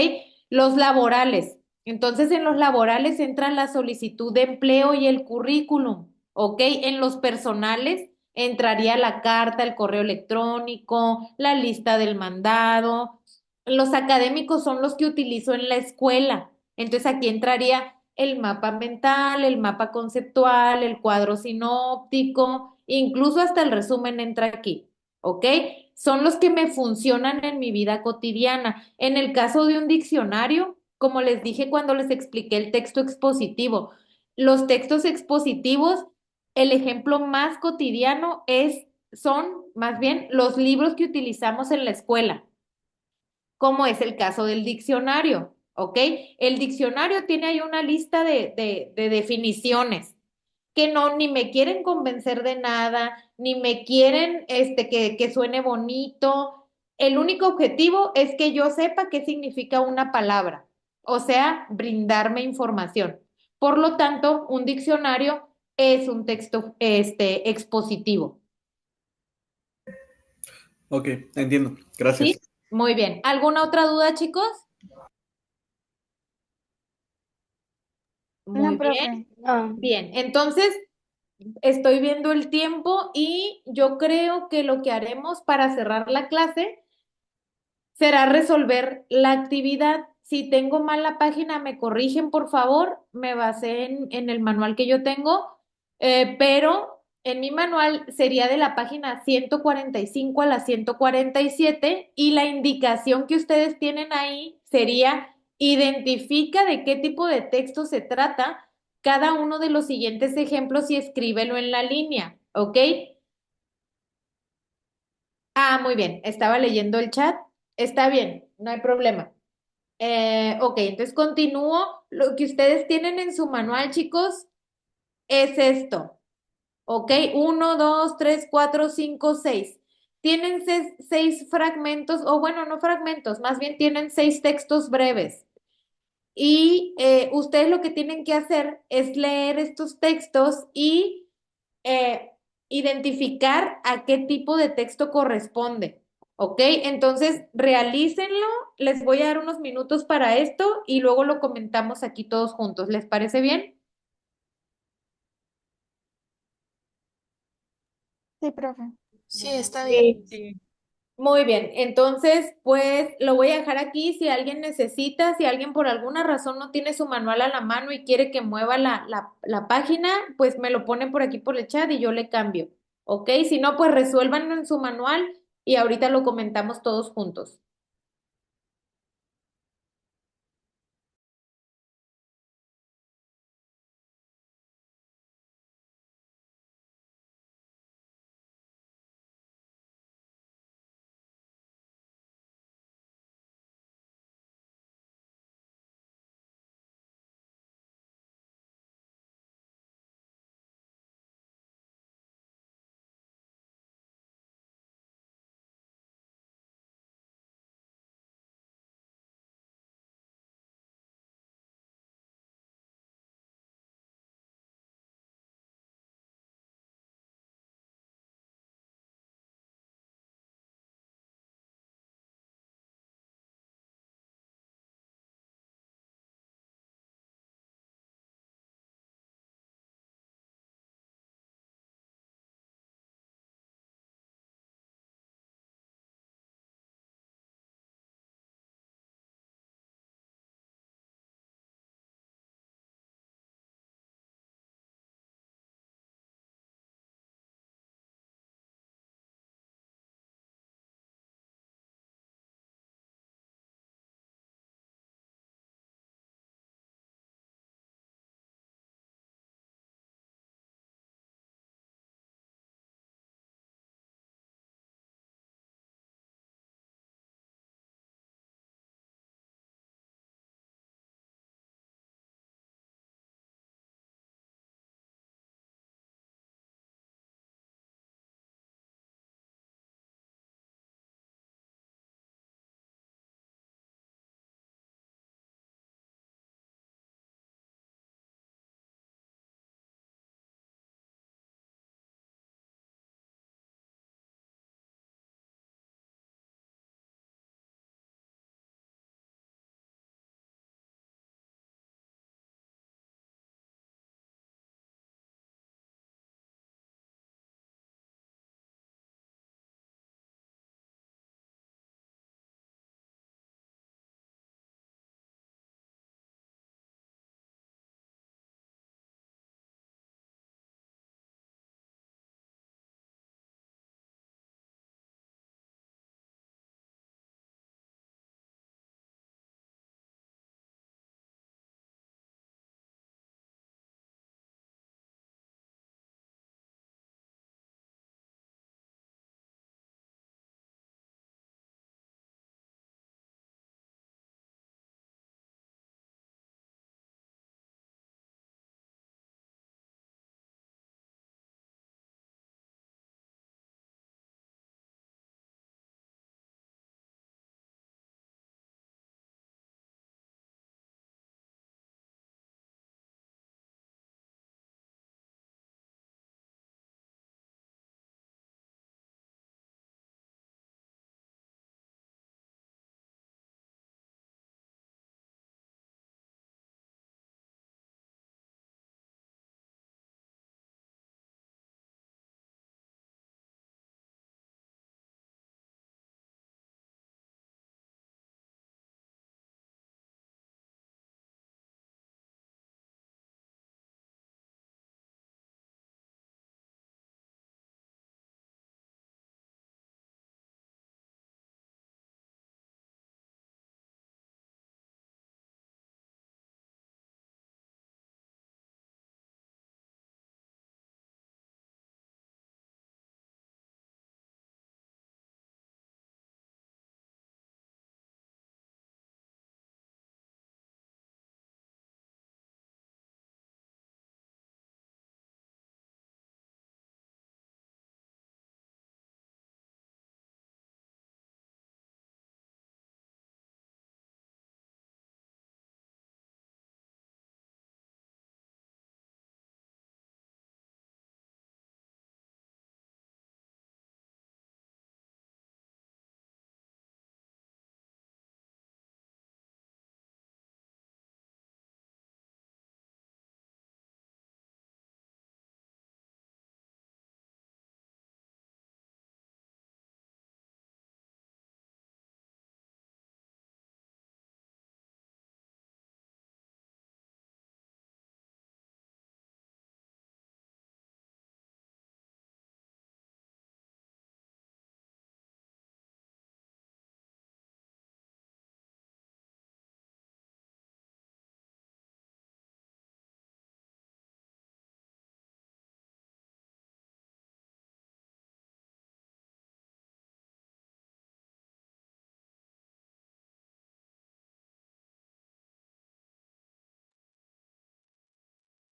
Los laborales. Entonces, en los laborales entra la solicitud de empleo y el currículum, ¿ok? En los personales entraría la carta, el correo electrónico, la lista del mandado. Los académicos son los que utilizo en la escuela. Entonces, aquí entraría el mapa mental, el mapa conceptual, el cuadro sinóptico, incluso hasta el resumen entra aquí, ¿ok? Son los que me funcionan en mi vida cotidiana. En el caso de un diccionario, como les dije cuando les expliqué el texto expositivo, los textos expositivos, el ejemplo más cotidiano son más bien los libros que utilizamos en la escuela, como es el caso del diccionario, ¿ok? El diccionario tiene ahí una lista de definiciones que no, ni me quieren convencer de nada, ni me quieren que suene bonito. El único objetivo es que yo sepa qué significa una palabra, o sea, brindarme información. Por lo tanto, un diccionario es un texto expositivo. Ok, entiendo. Gracias. ¿Sí? Muy bien. ¿Alguna otra duda, chicos? Muy No, bien. profe. Bien, entonces estoy viendo el tiempo y yo creo que lo que haremos para cerrar la clase será resolver la actividad. Si tengo mal la página, me corrigen, por favor. Me basé en el manual que yo tengo, pero en mi manual sería de la página 145 a la 147 y la indicación que ustedes tienen ahí sería: identifica de qué tipo de texto se trata cada uno de los siguientes ejemplos y escríbelo en la línea, ¿ok? Muy bien, estaba leyendo el chat. Está bien, no hay problema. Ok, entonces continúo. Lo que ustedes tienen en su manual, chicos, es esto. Ok, uno, dos, tres, cuatro, cinco, seis. Tienen seis fragmentos, o bueno, no fragmentos, más bien tienen seis textos breves. Y ustedes lo que tienen que hacer es leer estos textos y eh, identificar a qué tipo de texto corresponde. ¿Ok? Entonces, realícenlo. Les voy a dar unos minutos para esto y luego lo comentamos aquí todos juntos. ¿Les parece bien? Sí, profe. Sí, está bien. Sí. Muy bien, entonces pues lo voy a dejar aquí. Si alguien necesita, si alguien por alguna razón no tiene su manual a la mano y quiere que mueva la página, pues me lo ponen por aquí por el chat y yo le cambio, ¿ok? Si no, pues resuélvanlo en su manual y ahorita lo comentamos todos juntos.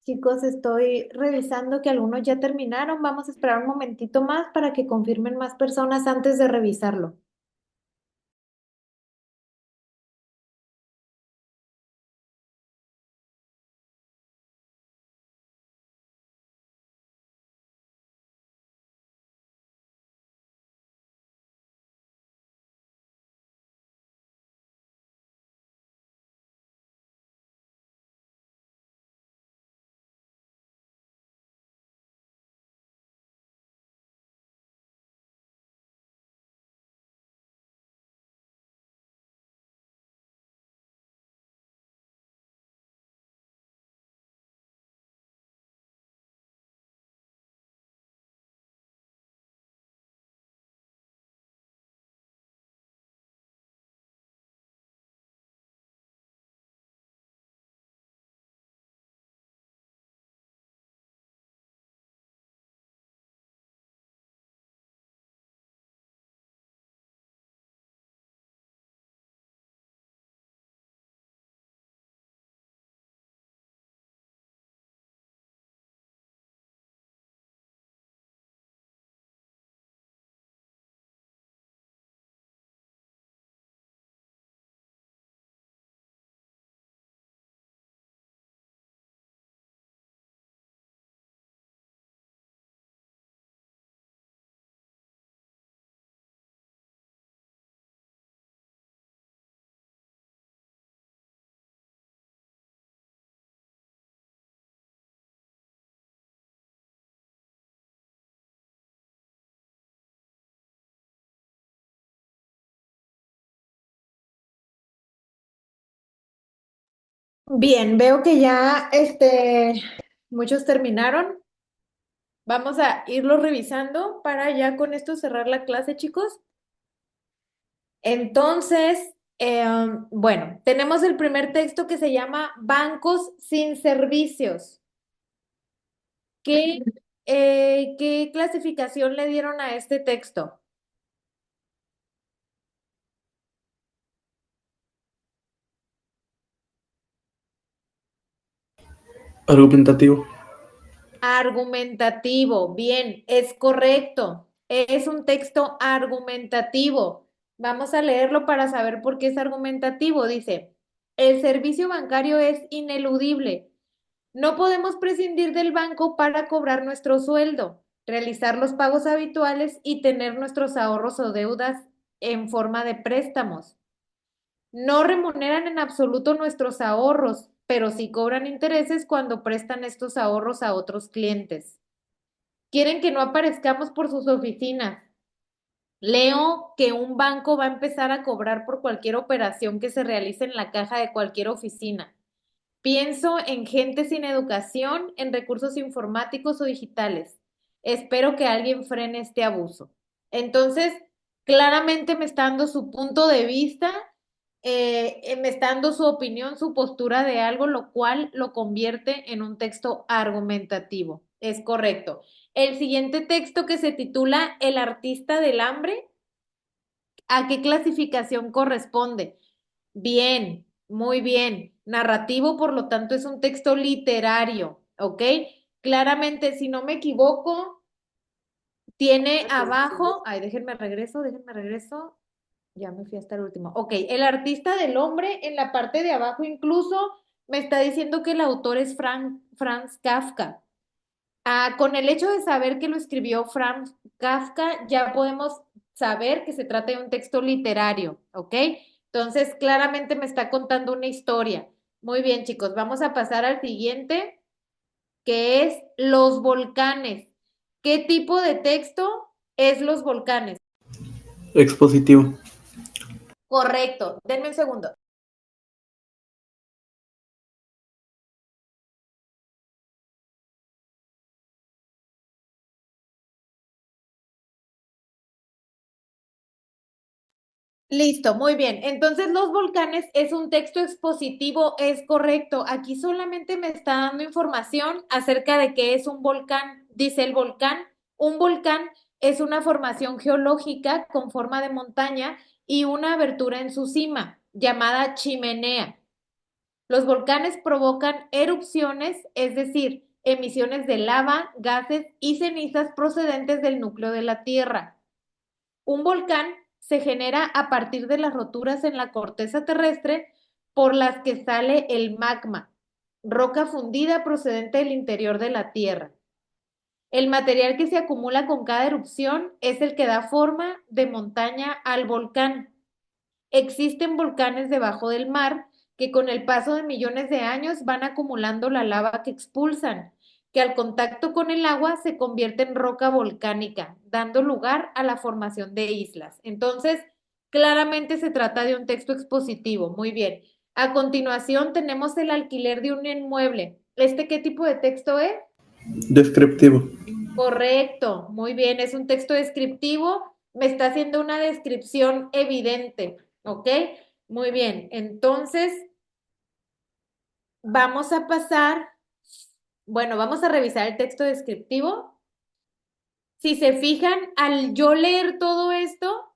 Chicos, estoy revisando que algunos ya terminaron. Vamos a esperar un momentito más para que confirmen más personas antes de revisarlo. Bien, veo que ya muchos terminaron. Vamos a irlo revisando para ya con esto cerrar la clase, chicos. Entonces, bueno, tenemos el primer texto que se llama Bancos sin servicios. ¿Qué clasificación le dieron a este texto? Argumentativo. Argumentativo, bien, es correcto. Es un texto argumentativo. Vamos a leerlo para saber por qué es argumentativo. Dice, el servicio bancario es ineludible. No podemos prescindir del banco para cobrar nuestro sueldo, realizar los pagos habituales y tener nuestros ahorros o deudas en forma de préstamos. No remuneran en absoluto nuestros ahorros, pero sí cobran intereses cuando prestan estos ahorros a otros clientes. Quieren que no aparezcamos por sus oficinas. Leo que un banco va a empezar a cobrar por cualquier operación que se realice en la caja de cualquier oficina. Pienso en gente sin educación, en recursos informáticos o digitales. Espero que alguien frene este abuso. Entonces, claramente me está dando su punto de vista, me está dando su opinión, su postura de algo, lo cual lo convierte en un texto argumentativo. Es correcto. El siguiente texto que se titula El artista del hambre, ¿a qué clasificación corresponde? Bien, muy bien. Narrativo, por lo tanto, es un texto literario, ¿ok? Claramente, si no me equivoco, tiene abajo, ay, déjenme regreso. Ya me fui hasta el último. Ok, el artista del hombre en la parte de abajo incluso me está diciendo que el autor es Franz Kafka. Con el hecho de saber que lo escribió Franz Kafka, ya podemos saber que se trata de un texto literario, ¿ok? Entonces, claramente me está contando una historia. Muy bien, chicos, vamos a pasar al siguiente, que es los volcanes. ¿Qué tipo de texto es los volcanes? Expositivo. Correcto, denme un segundo. Listo, muy bien. Entonces, los volcanes es un texto expositivo, es correcto. Aquí solamente me está dando información acerca de qué es un volcán. Dice el volcán, un volcán es una formación geológica con forma de montaña y una abertura en su cima, llamada chimenea. Los volcanes provocan erupciones, es decir, emisiones de lava, gases y cenizas procedentes del núcleo de la Tierra. Un volcán se genera a partir de las roturas en la corteza terrestre por las que sale el magma, roca fundida procedente del interior de la Tierra. El material que se acumula con cada erupción es el que da forma de montaña al volcán. Existen volcanes debajo del mar que con el paso de millones de años van acumulando la lava que expulsan, que al contacto con el agua se convierte en roca volcánica, dando lugar a la formación de islas. Entonces, claramente se trata de un texto expositivo. Muy bien. A continuación tenemos el alquiler de un inmueble. ¿Este qué tipo de texto es? Descriptivo. Correcto, muy bien, es un texto descriptivo, me está haciendo una descripción evidente, ¿ok? Muy bien, entonces vamos a pasar, bueno, vamos a revisar el texto descriptivo. Si se fijan, al yo leer todo esto,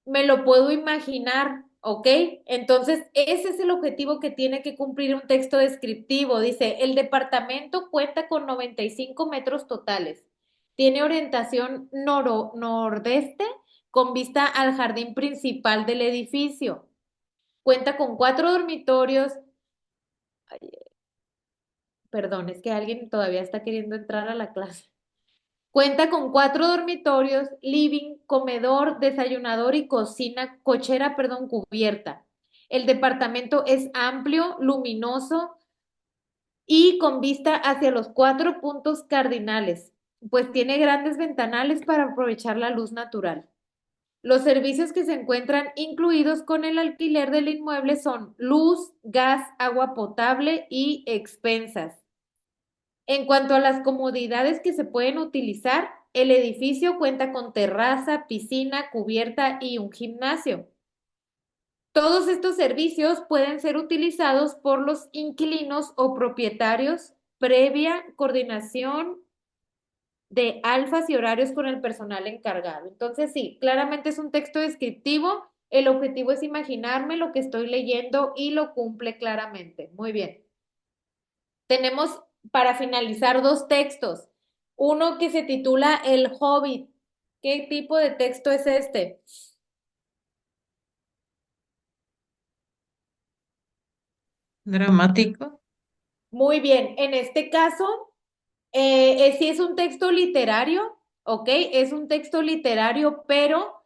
me lo puedo imaginar, ¿ok? Entonces, ese es el objetivo que tiene que cumplir un texto descriptivo. Dice, el departamento cuenta con 95 metros totales. Tiene orientación nordeste con vista al jardín principal del edificio. Cuenta con 4 dormitorios. Ay, perdón, es que alguien todavía está queriendo entrar a la clase. Cuenta con 4 dormitorios, living, comedor, desayunador y cocina, cochera, perdón, cubierta. El departamento es amplio, luminoso y con vista hacia los 4 puntos cardinales, pues tiene grandes ventanales para aprovechar la luz natural. Los servicios que se encuentran incluidos con el alquiler del inmueble son luz, gas, agua potable y expensas. En cuanto a las comodidades que se pueden utilizar, el edificio cuenta con terraza, piscina, cubierta y un gimnasio. Todos estos servicios pueden ser utilizados por los inquilinos o propietarios previa coordinación de alfas y horarios con el personal encargado. Entonces, sí, claramente es un texto descriptivo. El objetivo es imaginarme lo que estoy leyendo y lo cumple claramente. Muy bien. Tenemos para finalizar 2 textos. Uno que se titula El Hobbit. ¿Qué tipo de texto es este? Dramático. Muy bien. En este caso, sí es un texto literario, ¿ok? Es un texto literario, pero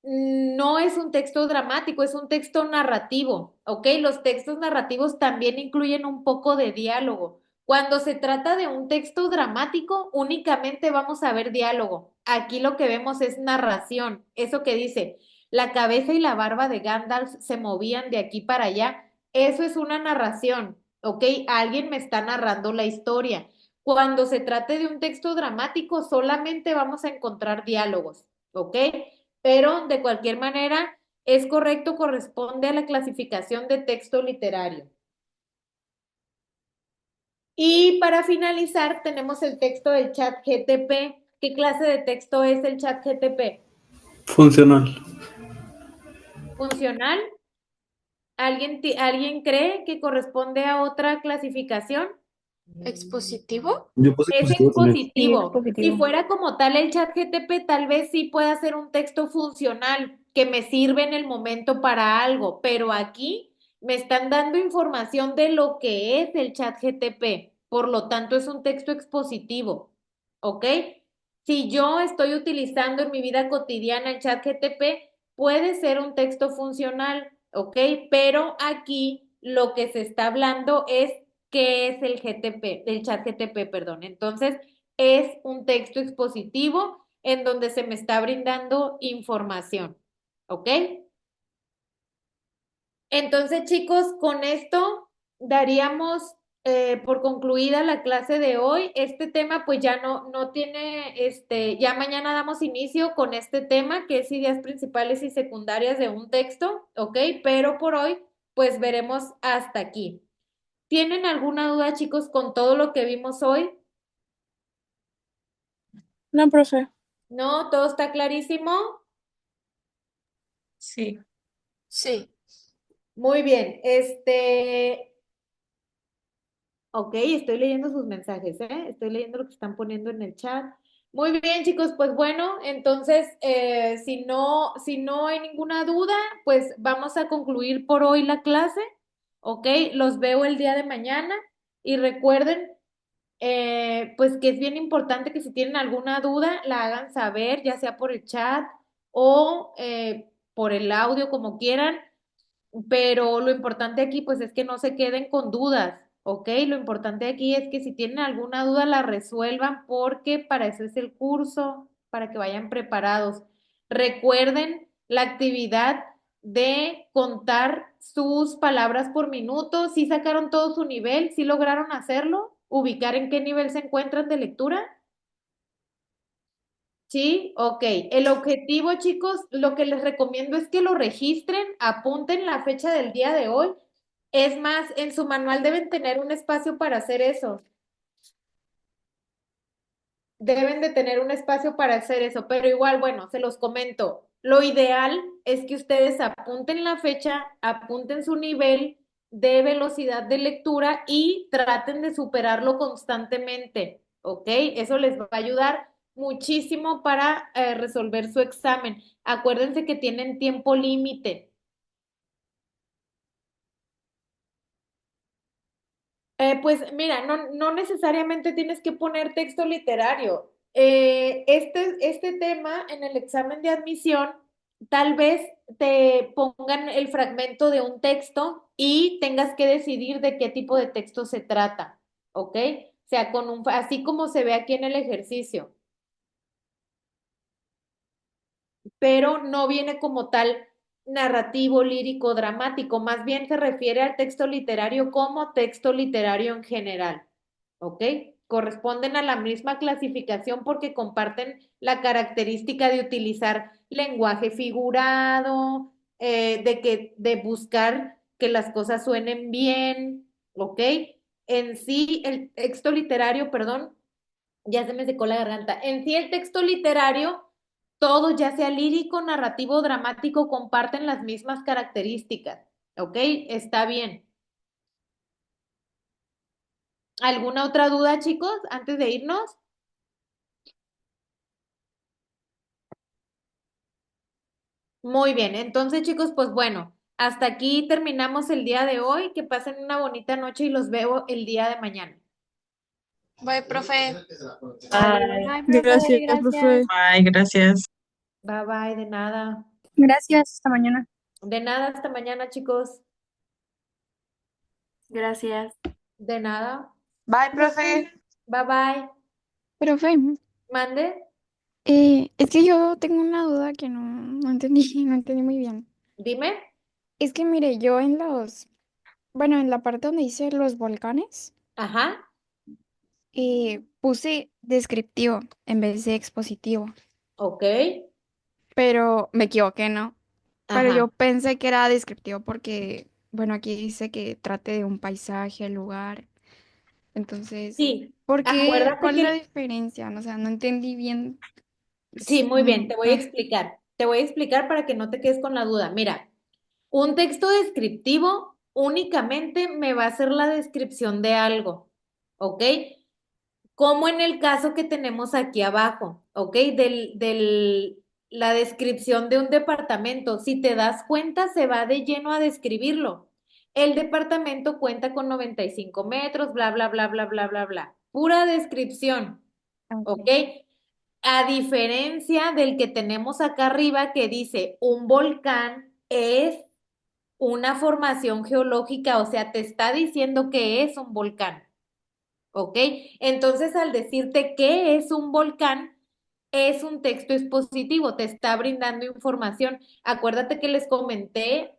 no es un texto dramático, es un texto narrativo, ¿ok? Los textos narrativos también incluyen un poco de diálogo. Cuando se trata de un texto dramático, únicamente vamos a ver diálogo. Aquí lo que vemos es narración. Eso que dice, la cabeza y la barba de Gandalf se movían de aquí para allá. Eso es una narración, ¿ok? Alguien me está narrando la historia. Cuando se trate de un texto dramático, solamente vamos a encontrar diálogos, ¿ok? Pero de cualquier manera, es correcto, corresponde a la clasificación de texto literario. Y para finalizar, tenemos el texto del chat GTP. ¿Qué clase de texto es el chat GTP? Funcional. ¿Funcional? ¿Alguien cree que corresponde a otra clasificación? ¿Expositivo? Yo puse Es expositivo también. Sí, expositivo. Si expositivo. fuera como tal el chat GTP, tal vez sí pueda ser un texto funcional que me sirve en el momento para algo, pero aquí me están dando información de lo que es el chat GTP. Por lo tanto, es un texto expositivo. ¿Ok? Si yo estoy utilizando en mi vida cotidiana el chat GTP, puede ser un texto funcional, ¿ok? Pero aquí lo que se está hablando es qué es el GTP, el chat GTP, perdón. Entonces, es un texto expositivo en donde se me está brindando información, ¿ok? Entonces, chicos, con esto daríamos por concluida la clase de hoy. Este tema pues ya no tiene, ya mañana damos inicio con este tema que es ideas principales y secundarias de un texto, ¿ok? Pero por hoy pues veremos hasta aquí. ¿Tienen alguna duda, chicos, con todo lo que vimos hoy? No, profe. ¿No? ¿Todo está clarísimo? Sí. Sí. Muy bien, ok, estoy leyendo sus mensajes, ¿eh? Estoy leyendo lo que están poniendo en el chat. Muy bien, chicos, pues bueno, entonces, si no hay ninguna duda, pues vamos a concluir por hoy la clase, ¿ok? Los veo el día de mañana y recuerden, pues que es bien importante que si tienen alguna duda, la hagan saber, ya sea por el chat o por el audio, como quieran. Pero lo importante aquí, pues, es que no se queden con dudas, ¿ok? Lo importante aquí es que si tienen alguna duda la resuelvan porque para eso es el curso, para que vayan preparados. Recuerden la actividad de contar sus palabras por minuto. ¿Sí sacaron todo su nivel? ¿Sí lograron hacerlo? ¿Ubicar en qué nivel se encuentran de lectura? Sí, ok. El objetivo, chicos, lo que les recomiendo es que lo registren, apunten la fecha del día de hoy. Es más, en su manual deben tener un espacio para hacer eso. Deben de tener un espacio para hacer eso, pero igual, bueno, se los comento. Lo ideal es que ustedes apunten la fecha, apunten su nivel de velocidad de lectura y traten de superarlo constantemente, ¿ok? Eso les va a ayudar muchísimo para resolver su examen. Acuérdense que tienen tiempo límite. Pues mira, no necesariamente tienes que poner texto literario. Este tema en el examen de admisión, tal vez te pongan el fragmento de un texto y tengas que decidir de qué tipo de texto se trata, ¿ok? O sea, así como se ve aquí en el ejercicio. Pero no viene como tal narrativo, lírico, dramático, más bien se refiere al texto literario como texto literario en general, ¿ok? Corresponden a la misma clasificación porque comparten la característica de utilizar lenguaje figurado, de buscar que las cosas suenen bien, ¿ok? En sí, el texto literario, perdón, ya se me secó la garganta. En sí, el texto literario, todo, ya sea lírico, narrativo, dramático, comparten las mismas características. ¿Ok? Está bien. ¿Alguna otra duda, chicos, antes de irnos? Muy bien. Entonces, chicos, pues bueno, hasta aquí terminamos el día de hoy. Que pasen una bonita noche y los veo el día de mañana. Bye, profe. Adiós. Ay, profe, Gracias, profe. gracias. Bye, gracias. Bye bye, de nada. Gracias, hasta mañana. De nada, hasta mañana, chicos. Gracias. De nada. Bye, profe. Bye bye. Profe, Mande. es que yo tengo una duda que no entendí, no entendí muy bien. Dime. Es que mire, yo bueno, en la parte donde dice los volcanes, Ajá. puse descriptivo en vez de expositivo, Ok. pero me equivoqué, ¿no? Pero Ajá. yo pensé que era descriptivo porque, bueno, aquí dice que trate de un paisaje, lugar. Entonces, Sí, ¿por qué? acuérdate ¿Cuál es la que diferencia? O sea, no entendí bien. sí, muy bien, te voy a Ah, explicar. Te voy a explicar para que no te quedes con la duda. Mira, un texto descriptivo únicamente me va a hacer la descripción de algo, ¿ok? Como en el caso que tenemos aquí abajo, ¿ok? La descripción de un departamento. Si te das cuenta, se va de lleno a describirlo. El departamento cuenta con 95 metros, bla, bla, bla, bla, bla, bla, bla. Pura descripción, ¿ok? ok. A diferencia del que tenemos acá arriba que dice un volcán es una formación geológica, o sea, te está diciendo que es un volcán. ¿Ok? Entonces, al decirte qué es un volcán, es un texto expositivo, te está brindando información. Acuérdate que les comenté